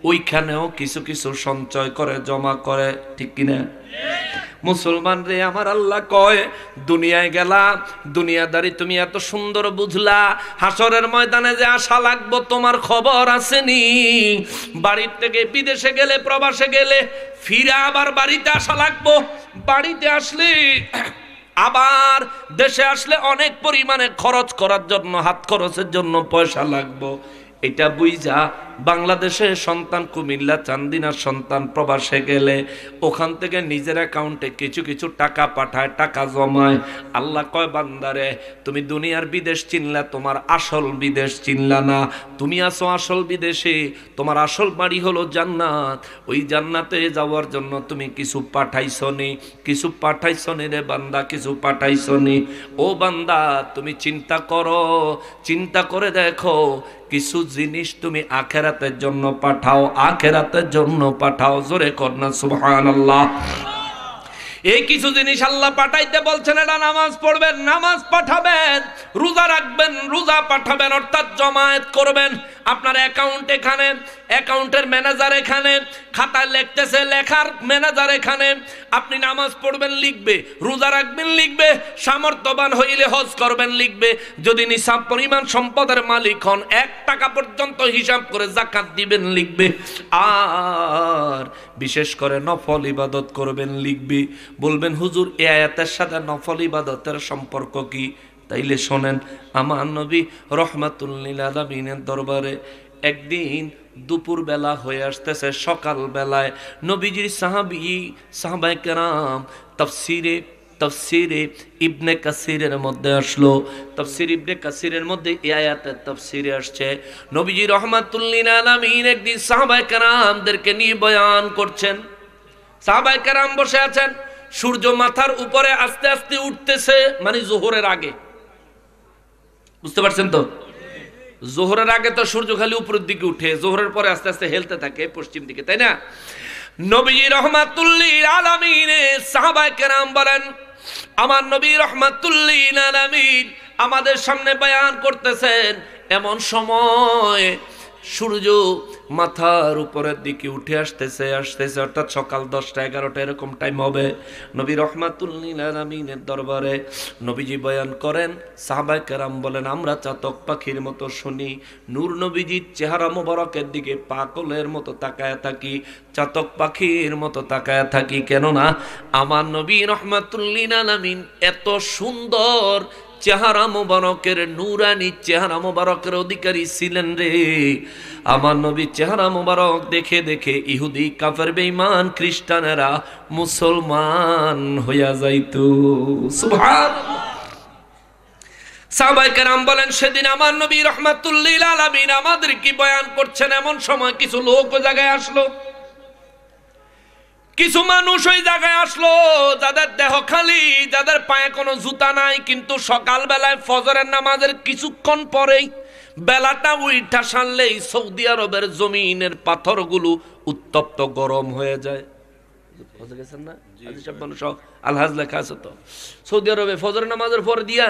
ওইখানেও কিছু কিছু সঞ্চয় করে, জমা করে, ঠিক কিনা? মুসলমান রে, আমার আল্লাহ কয়, দুনিয়ায় গেলা, দুনিয়াদারি তুমি এত সুন্দর বুঝলা, হাশরের ময়দানে যে আশা লাগবো তোমার খবর আসেনি? বাড়ির থেকে বিদেশে গেলে, প্রবাসে গেলে, ফিরে আবার বাড়িতে আসা লাগবো। বাড়িতে আসলে আবার দেশে আসলে অনেক পরিমাণে খরচ করার জন্য, হাত খরচের জন্য পয়সা লাগবো। এটা বুঝা বাংলাদেশের সন্তান, কুমিল্লা চান্দিনার সন্তান প্রবাসে গেলে ওখান থেকে নিজের অ্যাকাউন্টে কিছু কিছু টাকা পাঠায়, টাকা জমায়। আল্লাহ কয়, বান্দারে তুমি দুনিয়ার বিদেশ চিনলা, তোমার আসল বিদেশ চিনলা না। তুমি আছো আসল বিদেশে, তোমার আসল বাড়ি হলো জান্নাত। ওই জান্নাতে যাওয়ার জন্য তুমি কিছু পাঠাইছো নি, কিছু পাঠাইছো নি রে বান্দা, কিছু পাঠাইছো নি। ও বান্দা, তুমি চিন্তা করো, চিন্তা করে দেখো, কিছু জিনিস তুমি আখের আখিরাতের জন্য পাঠাও, আখিরাতের জন্য পাঠাও। জোরে করনা সুবহানাল্লাহ। এই কিছু জিনিস আল্লাহ পাঠাইতে বলছেন, এটা নামাজ পড়বেন, নামাজ পাঠাবেন, রোজা রাখবেন, রোজা পাঠাবেন, অর্থাৎ জমায়েত করবেন। আপনার অ্যাকাউন্ট এখানে, অ্যাকাউন্টের ম্যানেজার এখানে, খাতায় লিখতেছে, লেখার ম্যানেজার এখানে। আপনি নামাজ পড়বেন, লিখবে, রোজা রাখবেন, লিখবে, সামর্থ্যবান হইলে হজ করবেন, লিখবে। যদি নিসাব পরিমাণ সম্পদের মালিক হন, 1 টাকা পর্যন্ত হিসাব করে যাকাত দিবেন, লিখবে। আর বিশেষ করে নফল ইবাদত করবেন, লিখবে। বলবেন হুজুর এই আয়াতের সাথে নফল ইবাদতের সম্পর্ক কি? তাইলে শোনেন, আমার নবী রাহমাতুল লিল আলামিনের দরবারে একদিন দুপুর বেলা হয়ে আসতেছে, সকাল বেলায় নবীজির সাহাবায়ে কেরাম তাফসিরে ইবনে কাসিরের মধ্যে আসলো। তাফসির ইবনে কাসিরের মধ্যে এই আয়াতের তাফসিরে আসছে, নবীজি রাহমাতুল লিল আলামিন একদিন সাহাবায়ে কেরামদেরকে নিয়ে বয়ান করছেন। সাহাবায়ে কেরাম বসে আছেন, সূর্য মাথার উপরে আস্তে আস্তে উঠতেছে, মানে জোহরের আগে। বুঝতে পারছেন তো? জোহরের আগে তো সূর্য খালি উপরের দিকে উঠে, জোহরের পরে আস্তে আস্তে হেলতে থাকে পশ্চিম দিকে, তাই না? নবী রাহমাতুল লিল আলামিন সাহাবায়ে কেরাম বলেন, আমার নবী রাহমাতুল লিল আলামিন আমাদের সামনে বয়ান করতেছেন, এমন সময় সূর্য মাথার উপরের দিকে উঠে আসতেছে, অর্থাৎ সকাল 10টা 11টা এরকম টাইম হবে। নবী রাহমাতুল লিল আলামিনের দরবারে নবীজি বয়ান করেন, সাহাবায়ে কেরাম বলেন আমরা চাতক পাখির মতো শুনি, নূর নবীজির চেহারা মোবারকের দিকে পাগলের মতো তাকায় থাকি, চাতক পাখির মতো তাকায় থাকি। কেননা আমার নবী রাহমাতুল লিল আলামিন এত সুন্দর চেহারা মোবারকের, নূরানি চেহারা মোবারকের অধিকারী ছিলেন রে। আমার নবী চেহারা মোবারক দেখে দেখে ইহুদি, কাফের, বেঈমান, খ্রিস্টানেরা মুসলমান হইয়া যাইতো। সুবহানাল্লাহ। সাহাবায়ে কেরাম বলেন, সেদিন আমার নবী রাহমাতুল লিল আলামিন আমাদের কি বয়ান করছেন, এমন সময় কিছু লোক ওই জায়গায় আসলো, কিছু মানুষ ওই জায়গায় আসলো যাদের দেহ খালি, যাদের পায়ে কোনো জুতা নাই। কিন্তু সকাল বেলায় ফজরের নামাজের কিছুক্ষণ পরেই বেলাটা উইঠা সারলেই সৌদি আরবের জমিনের পাথরগুলো উত্তপ্ত গরম হয়ে যায়। বুঝে গেছেন না? আলহাজ লেখা আছে তো। সৌদি আরবে ফজরের নামাজের পর দিয়া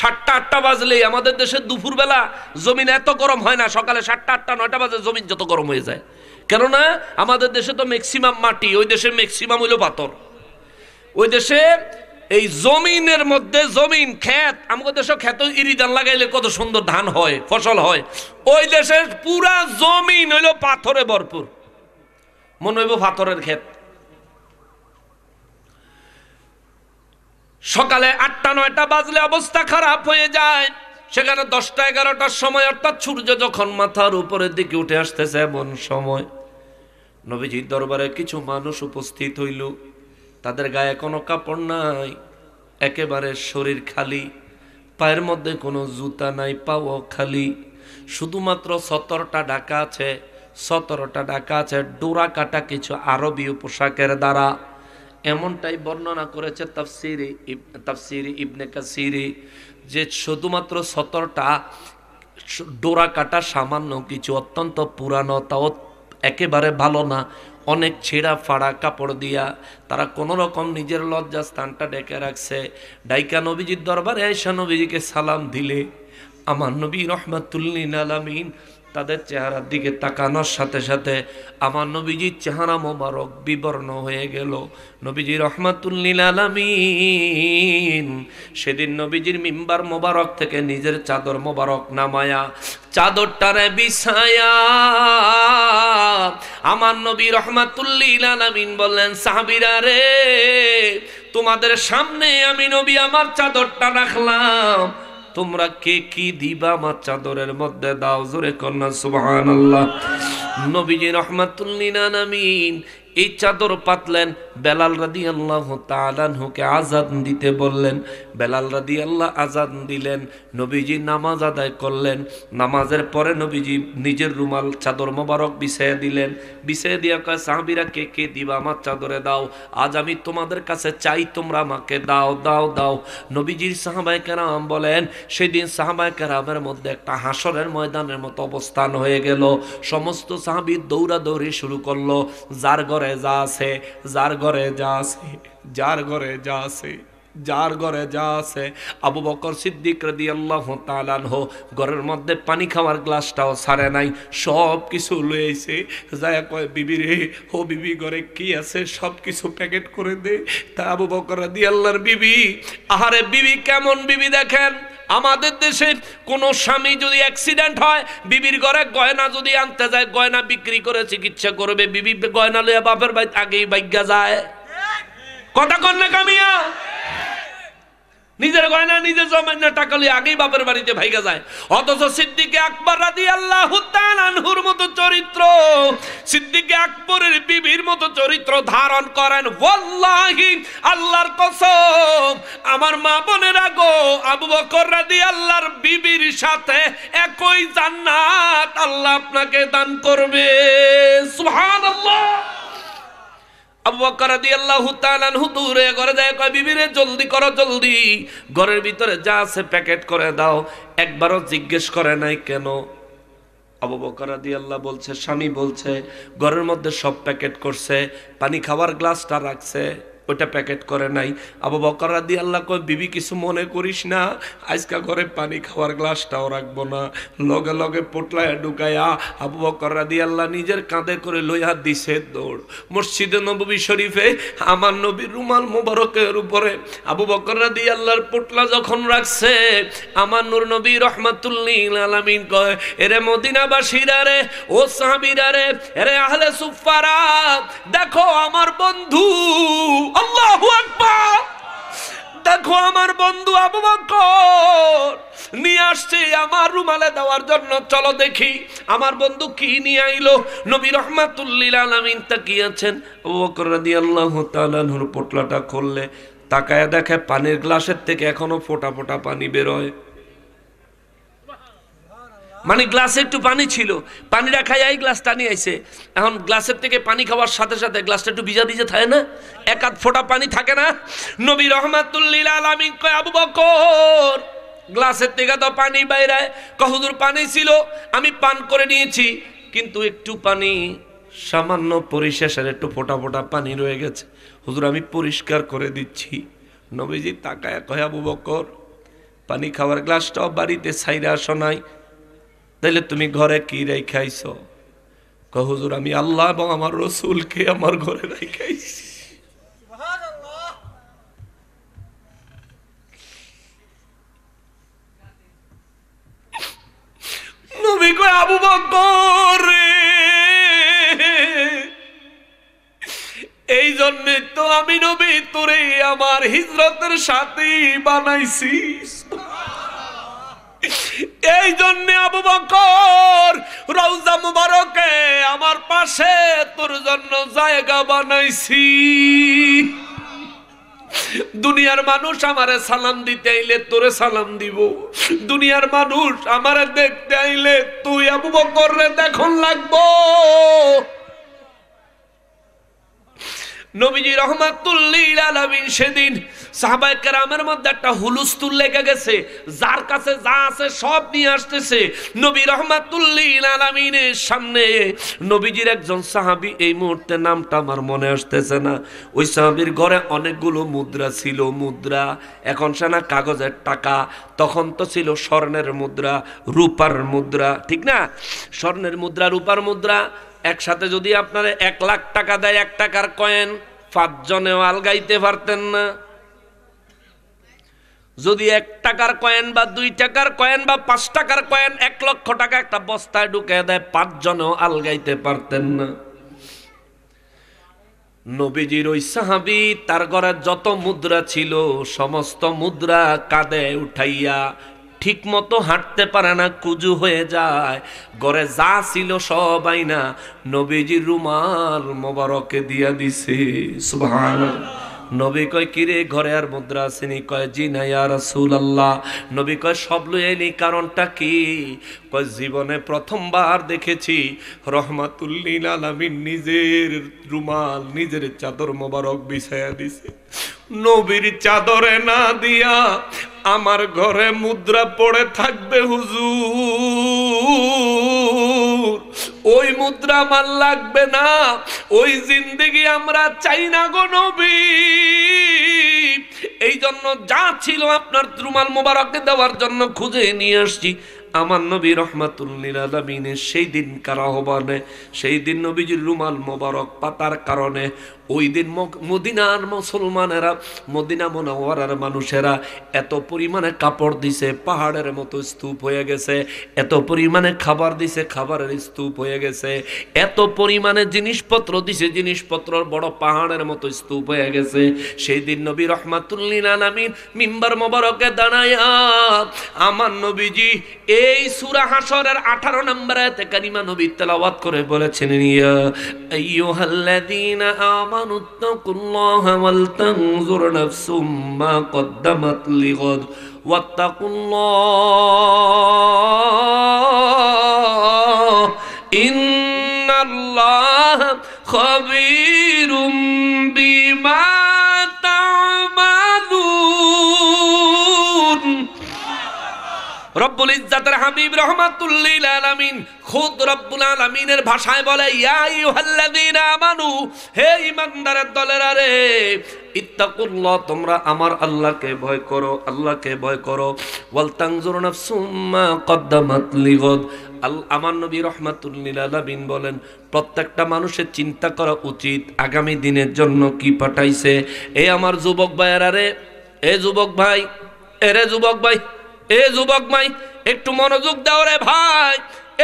7টা 8টা বাজলেই, আমাদের দেশে দুপুর বেলা জমিন এত গরম হয় না, সকালে 7টা 8টা 9টা বাজে জমিন যত গরম হয়ে যায়। কেননা আমাদের দেশে তো ম্যাক্সিমাম মাটি, ওই দেশে ম্যাক্সিমাম হইল পাথর। ওই দেশে এই জমিনের মধ্যে, জমিন ক্ষেত, আমাদের দেশে ক্ষেত ইরিদান লাগাইলে কত সুন্দর ধান হয়, ফসল হয়। ওই দেশের পুরা জমিন হইল পাথরে ভরপুর, মনে হইব পাথরের ক্ষেত। সকালে 8টা 9টা বাজলে অবস্থা খারাপ হয়ে যায়। সেখানে 10টা 11টার সময়, অর্থাৎ সূর্য যখন মাথার উপরের দিকে উঠে আসতেছে, এমন সময় নবীজির দরবারে কিছু মানুষ উপস্থিত হইল। তাদের গায়ে কোনো কাপড় নাই, একেবারে শরীর খালি, পায়ের মধ্যে কোনো জুতা নাই, পাও খালি, শুধুমাত্র 17টা ঢাকা আছে, 17টা ঢাকা আছে ডোরা কাটা কিছু আরবী পোশাকের দ্বারা। এমনটাই বর্ণনা করেছে তাফসিরে ইবনে কাসিরে, যে শুধুমাত্র 17টা ডোরা কাটা সামান্য কিছু, অত্যন্ত পুরানো, তাও একেবারে ভালো না, অনেক ছেঁড়া ফাড়া কাপড় দিয়া তারা কোনো রকম নিজের লজ্জা স্থানটা ডেকে রাখছে। ডাইকা নবীজির দরবারে আয়েশা নবীজিকে সালাম দিলে আমার নবী রাহমাতুল লিল আলামিন তাদের চেহারার দিকে তাকানোর সাথে সাথে আমার নবীজির চেহারা মোবারক বিবর্ণ হয়ে গেল। নবীজি রাহমাতুল লিল আলামিন সেদিন নবীজির মিম্বার মোবারক থেকে নিজের চাদর মোবারক নামায়া চাদরটারে বিছায়া আমার নবী রাহমাতুল লিল আলামিন বললেন, সাহাবীরা রে, তোমাদের সামনে আমি নবী আমার চাদরটা রাখলাম, তোমরা কে কি দিবা আমার চাদরের মধ্যে দাও। জোরে কন্যা সুবহানাল্লাহ। নবীজি রাহমাতুল লিল আলামিন এই চাদর পাতলেন, বেলাল রাদিয়াল্লাহু তাআলা আনহুকে আযান দিতে বললেন। বেলাল রাদিয়াল্লাহু আযান দিলেন, নবীজি নামাজ আদায় করলেন। নামাজের পরে নবীজি নিজের রুমাল চাদর মোবারক বিছিয়ে দিলেন। বিছিয়ে দিয়া কয়, সাহাবীরা কে কে দিবা আমার চাদরে দাও, আজ আমি তোমাদের কাছে চাই, তোমরা আমাকে দাও দাও দাও। নবীজির সাহাবায়ে কেরাম বলেন, সেদিন সাহাবায়ে কেরামের মধ্যে একটা হাসরের ময়দানের মতো অবস্থান হয়ে গেল। সমস্ত সাহাবী দৌড়াদৌড়ি শুরু করলো, যার ঘরে যা আছে, যার ঘরে যা আছে, যার ঘরে যা আছে, যার ঘরে যা আছে। আবু বকর সিদ্দিক রাদিয়াল্লাহু তাআলা আনহু ঘরের মধ্যে পানি খাওয়ার গ্লাসটাও ছাড়ে নাই, সব কিছু লয়েছে। যায় কয়, বিবি রে, ও বিবি ঘরে কি আছে সব কিছু প্যাকেট করে দে। তা আবু বকর রাদিয়াল্লাহর বিবি, আহারে বিবি কেমন বিবি দেখেন, আমাদের দেশে কোন স্বামী যদি অ্যাক্সিডেন্ট হয়, বিবির ঘরে গয়না যদি আনতে যায়, গয়না বিক্রি করে চিকিৎসা করবে, বিবি গয়না লইয়া বাপের বাড়ি আগেই বাইগা যায়। কথা কন না কামিয়া? নিজের গয়না নিজে জমায় না, টাকা লিয়ে আগেই বাপের বাড়িতে ভাইগা যায়। অথচ সিদ্দিকে আকবর রাদিয়াল্লাহু তাআলা আনহুর মতো চরিত্র, সিদ্দিকে আকবরের বিবির মতো চরিত্র ধারণ করেন। ওয়াল্লাহি, আল্লাহর কসম, আমার মা বোনেরা গো, আবু বকর রাদিয়াল্লাহর বিবির সাথে একই জান্নাত আল্লাহ আপনাকে দান করবে। সুবহানাল্লাহ। আবু বকর রাদিয়াল্লাহু তাআলা আনহু দূরে ঘরে যায়, কয়, বিবিরে জলদি করো, জলদি ঘরের ভিতরে যা আছে প্যাকেট করে দাও। একবারও জিজ্ঞেস করে নাই কেন। আবু বকর রাদিয়াল্লাহু বলছে, স্বামী বলছে, ঘরের মধ্যে সব প্যাকেট করছে, পানি খাওয়ার গ্লাসটা রাখছে, ওইটা প্যাকেট করে নাই। আবু বকর রাদিয়াল্লাহু কয়, বিবি কিছু মনে করিস না, আজকা ঘরে পানি খাওয়ার গ্লাসটাও রাখবো না। লগে লগে পোটলায় ঢুকায়া আবু বকর রাদিয়াল্লাহু নিজের কাঁধে করে লইয়া দিছে দৌড় মসজিদে নববী শরীফে। আমার নবীর রুমাল মোবারকের উপরে আবু বকর রাদিয়াল্লাহর পোটলা যখন রাখছে, আমার নূর নবী রাহমাতুল্লিল আলামিন কয়, এরে মদিনাবাসীরা রে, ও সাহাবীরা রে, এরে আহলে সুফারা, দেখো আমার বন্ধু, আল্লাহু আকবার, দেখো আমার বন্ধু আবু বকর নিয়ে আসছে আমার রুমালে দেওয়ার জন্য, চলো দেখি আমার বন্ধু কি নিয়ে আইলো। নবী রাহমাতুল্লিল আলামিন তাকিয়েছেন, আবু বকর রাদিয়াল্লাহু তাআলা আনহুর পোটলাটা খুললে তাকায়া দেখে পানির গ্লাসের থেকে এখনো ফোঁটা ফোঁটা পানি বের হয়। মানে গ্লাসে একটু পানি ছিল, পানি রাখাই এই গ্লাসটা নিয়ে আইছে। এখন গ্লাসের থেকে পানি খাওয়ার সাথে সাথে গ্লাসটা একটু ভিজা ভিজা থাকে না, এক আধ ফোঁটা পানি থাকে না। নবী রাহমাতুল্লিল আলামিন কয়, আবু বকর, গ্লাসের থেকে তো পানি বাইরে। কয়, হুজুর পানি ছিল, আমি পান করে নিয়েছি, কিন্তু একটু পানি, সামান্য পরিশেষের একটু ফোঁটা ফোঁটা পানি রয়ে গেছে, হুজুর আমি পরিষ্কার করে দিচ্ছি। নবীজি তাকায় কয়, আবু বকর, পানি খাওয়ার গ্লাসটাও বাড়িতে ছাইরা আসো নাই, তাইলে তুমি ঘরে কি রাইখাইছো? কয়, হুজুর আমি আল্লাহ এবং আমার রাসূলকে আমার ঘরে রাইখাইছি। সুবহানাল্লাহ। নবী কয়, আবু বকর রে, এই জন্যে তো আমি নবী তোরে আমার হিজরতের সাথী বানাইছি। এই জন্য আবু বকর রওজা মুবারকে আমার পাশে তোর জন্য জায়গা বানাইছি। দুনিয়ার মানুষ আমারে সালাম দিতে আইলে তোরে সালাম দিব, দুনিয়ার মানুষ আমারে দেখতে আইলে তুই আবু বকর রে দেখুন লাগবো। নবীজি রাহমাতুল্লিল আলামিন সেদিন সাহাবায়ে কেরামের মধ্যে একটা হুলস্থুল লেগে গেছে, যার কাছে যা আছে সব নিয়ে আসতেছে নবী রাহমাতুল্লিল আলামিনের সামনে। নবীজির একজন সাহাবী, এই মুহূর্তে নামটা আমার মনে আসতেছে না, ওই সাহাবীর ঘরে অনেকগুলো মুদ্রা ছিল। মুদ্রা এখন সে না কাগজের টাকা, তখন তো ছিল স্বর্ণের মুদ্রা, রূপার মুদ্রা, ঠিক না? স্বর্ণের মুদ্রা, রূপার মুদ্রা একসাথে যদি আপনারা 1 লাখ টাকা দেয়, 1 টাকার কয়েন 5 জনেও আলগাইতে পারতেন না। যদি 1 টাকার কয়েন বা 2 টাকার কয়েন বা 5 টাকার কয়েন 1 লক্ষ টাকা একটা বস্তায় ঢুকে দেয়, 5 জনেও আলগাইতে পারতেন না। নবীজির ওই সাহাবী তার ঘরে যত মুদ্রা ছিল সমস্ত মুদ্রা কাঁধে উঠাইয়া ঠিক মতো হাঁটতে পারে না, কুজু হয়ে যায়। ঘরে যা ছিল সবাই না নবীজির রুমাল মোবারকে দিয়া দিছে। সুবহানাল্লাহ। নবী কয় কিরে ঘরে আর মুদ্রা আসেনি? কয় জি না ইয়া রাসূলুল্লাহ। নবী কয় সব লইনি, কারণটা কি? কয় জীবনে প্রথমবার দেখেছি রহমাতুল লিল আলামিন নিজের রুমাল, নিজের চাদর মোবারক বিছায়া দিছে। নবীর চাদরে না দিয়া আমার ঘরে মুদ্রা পড়ে থাকবে হুজুর, ওই মুদ্রা আমার লাগবে না, ওই জিন্দেগি আমরা চাই না গো নবী। এই জন্য যা ছিল আপনার রুমাল মোবারকে দেওয়ার জন্য খুঁজে নিয়ে আসছি। আমার নবী রহমাতুল লিল আলামিনের সেই দিন কারাহবানে, সেই দিন নবীজির রুমাল মোবারক পাতার কারণে ওই দিন মদিনার মুসলমানেরা, মদিনা মুনাওয়ারার মানুষেরা এত পরিমাণে কাপড় দিছে পাহাড়ের মতো স্তূপ হয়ে গেছে, এত পরিমাণে খাবার দিছে খাবারের স্তূপ হয়ে গেছে, এত পরিমাণে জিনিসপত্র দিছে জিনিসপত্র বড় পাহাড়ের মতো স্তূপ হয়ে গেছে। সেই দিন নবী রহমাতুল লিল আলামিন মিম্বার মোবারকে দাঁড়ায়া আমার নবীজি এই সূরা হাশরের 18 নম্বর আয়াতে কারিমা নবী তেলাওয়াত করে বলেছেন, ইয়া আইয়ুহাল্লাযীনা আমানুত্তাকুল্লাহা ওয়াল তানজুর নাফসুম মা কদ্দামাত লিগাদ ওয়াত্তাকুল্লাহ ইন্নাল্লাহা খাবীরুম বিমা তা'মালুন। রব্বুল ইজ্জাতের হাবিব রহমাতুল লিল আলামিন খুদ রব্বুল আলামিনের ভাষায় বলে, ইয়া আইয়ুহাল্লাযীনা আমানু, হে ঈমানদারের দলেরা রে, ইত্তাকুল্লাহ, তোমরা আমার আল্লাহকে ভয় করো, আল্লাহকে ভয় করো। ওয়াল তানজুর নাফসুম মা কদ্দামাত লিগাদ। আমার নবী রহমাতুল লিল আলামিন বলেন, প্রত্যেকটা মানুষের চিন্তা করা উচিত আগামী দিনের জন্য কি পাঠাইছে। এই আমার যুবক ভাইয়েরা রে, এ যুবক ভাই, এরে যুবক ভাই, এ যুবক ভাই, একটু মনোযোগ দাও রে ভাই,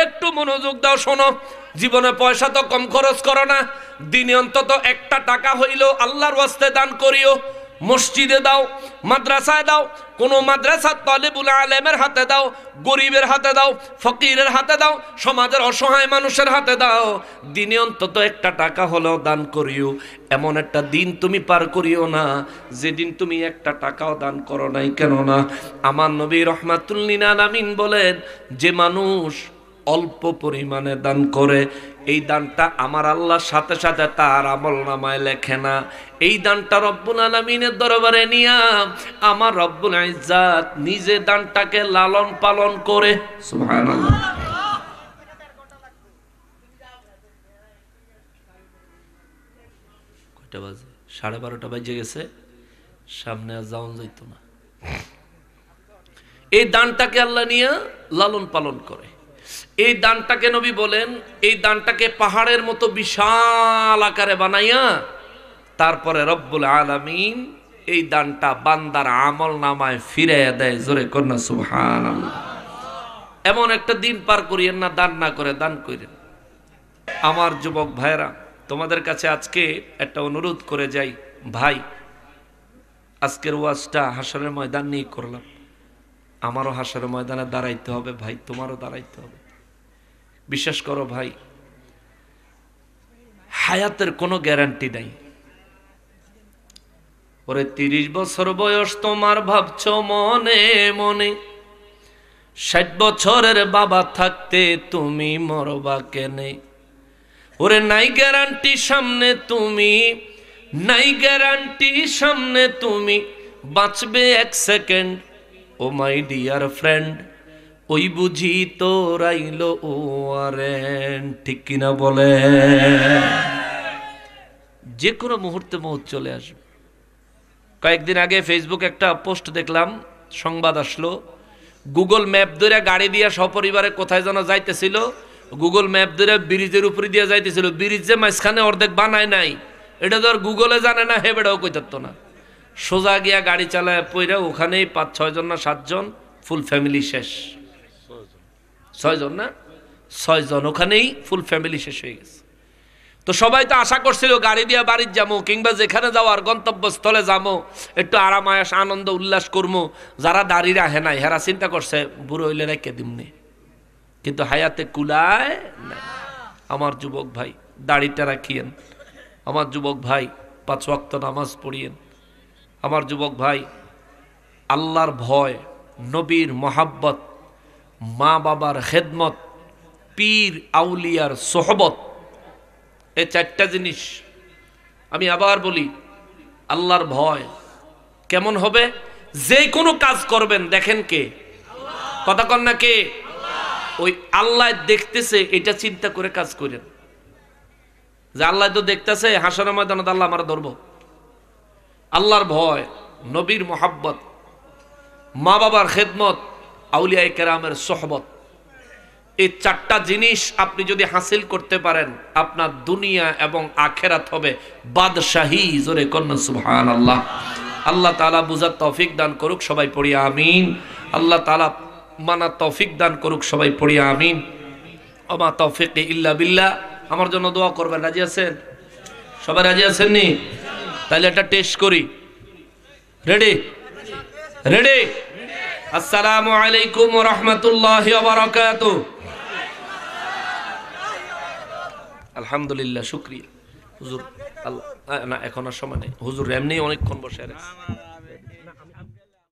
একটু মনোযোগ দাও, শোনো। জীবনে পয়সা তো কম খরচ করো না, দিনে অন্তত একটা টাকা হইলেও আল্লাহর ওয়াস্তে দান করিও। মসজিদে দাও, মাদ্রাসায় দাও, কোনো মাদ্রাসার তালিবুল আলেমের হাতে দাও, গরিবের হাতে দাও, ফকিরের হাতে দাও, সমাজের অসহায় মানুষের হাতে দাও। দিনে অন্তত একটা টাকা হলেও দান করিও। এমন একটা দিন তুমি পার করিও না যেদিন তুমি একটা টাকাও দান করো নাই। কেন না? আমার নবী রহমাতুল লিল আলামিন বলেন, যে মানুষ অল্প পরিমাণে দান করে এই দানটা আমার আল্লাহর সাথে সাথে তার আমলনামায় লেখে না। এই দানটা রব্বুল আলামিনের দরবারে নিয়া আমার রব্বুল ইজ্জাত নিজে দানটাকে লালন পালন করে। সুবহানাল্লাহ। কয়টা বাজে? 12:30 বাজে গেছে, সামনে আর যাওয়া যাইত না। এই দানটাকে আল্লাহ নিয়া লালন পালন করে। এই দানটাকে নবী বলেন, এই দানটাকে পাহাড়ের মতো বিশাল আকারে বানাইয়া তারপরে রব্বুল আলামিন এই দানটা বান্দার আমল নামায় ফিরাইয়া দেয়। জোরে কন্যা সুবহানাল্লাহ। এমন একটা দিন পার করিয়েন না দান না করে, দান করেন। আমার যুবক ভাইরা, তোমাদের কাছে আজকে একটা অনুরোধ করে যাই ভাই, আজকের ওয়াজটা হাসরের ময়দান নিয়ে করলাম। আমারও হাসরের ময়দানে দাঁড়াইতে হবে ভাই, তোমারও দাঁড়াইতে হবে। বিশ্বাস করো ভাই, হায়াতের কোনো গ্যারান্টি নাই। ওরে 30 বছর বয়স তোমার ভাবছো মনে মনে, 60 বছরের বাবা থাকতে তুমি মরবা কেনে? ওরে নাই গ্যারান্টি সামনে তুমি, নাই গ্যারান্টি সামনে তুমি বাঁচবে 1 second. Oh my dear friend, ওই বুঝি তো রাইলো ও আরেন, ঠিক কিনা বলে? যে কোনো মুহূর্তে মৌত চলে আসবে। কয়েকদিন আগে ফেসবুকে একটা পোস্ট দেখলাম, সংবাদ আসলো, গুগল ম্যাপ ধরে গাড়ি দিয়ে সপরিবারে কোথায় যেন যাইতেছিল, গুগল ম্যাপ ধরে ব্রিজের উপরে দিয়ে যাইতেছিল, ব্রিজ যে মাঝখানে অর্ধেক বানায় নাই, এটা তো আর গুগলে জানে না, হেবেটাও কই থাকতো না। সোজা গিয়া গাড়ি চালায় পইরা ওখানেই 5-6 জন না 7 জন ফুল ফ্যামিলি শেষ। 6 জন না 6 জন, ওখানেই ফুল ফ্যামিলি শেষ হয়ে গেছে। তো সবাই তো আশা করছিল গাড়ি দিয়ে বাড়ির যাবো কিংবা যেখানে যাওয়ার গন্তব্যস্থলে যাবো একটু আরাম আয়াস আনন্দ উল্লাস করবো। যারা দাঁড়িয়ে রাখে নাই হেরা চিন্তা করছে বুড়ো হইলে রেখে দিমনি, কিন্তু হায়াতে কুলায় নাই। আমার যুবক ভাই দাড়িটা রাখিয়েন, আমার যুবক ভাই 5 ওয়াক্ত নামাজ পড়িয়েন, আমার যুবক ভাই আল্লাহর ভয়, নবীর মহাব্বত, মা বাবার খেদমত, পীর আউলিয়ার সোহবত, এই 4টা জিনিস। আমি আবার বলি, আল্লাহর ভয় কেমন হবে? যে কোনো কাজ করবেন দেখেন কে? কথা কন না কে? ওই আল্লাহ দেখতেছে এটা চিন্তা করে কাজ করেন, যে আল্লাহ তো দেখতেছে, হাসরের ময়দানে আল্লাহ আমরা ধরবো। আল্লাহর ভয়, নবীর মোহাব্বত, মা বাবার খেদমত, আউলিয়া কেরামের সোহবত, এই 4টা জিনিস আপনি যদি হাসিল করতে পারেন আপনার দুনিয়া এবং আখেরাত হবে বাদশাহী। জোরে কন্যা সুবহানাল্লাহ। আল্লাহ তাআলা বুঝার তৌফিক দান করুক, সবাই পড়ি আমিন। আল্লাহ তাআলা মানার তৌফিক দান করুক, সবাই পড়ি আমিন। ওমা তৌফিক ইল্লা বিল্লাহ। আমার জন্য দোয়া করবেন, রাজি আছেন? সবাই রাজি আছেন নি? তাহলে একটা টেস্ট করি। রেডি? রেডি? আসসালামু আলাইকুম ওয়া রাহমাতুল্লাহি ওয়া বারাকাতুহু। আলহামদুলিল্লাহ, শুকরিয়া হুজুর। আল্লাহ না, এখন আর সময় নেই হুজুর, এমনি অনেকক্ষণ বসে আছে।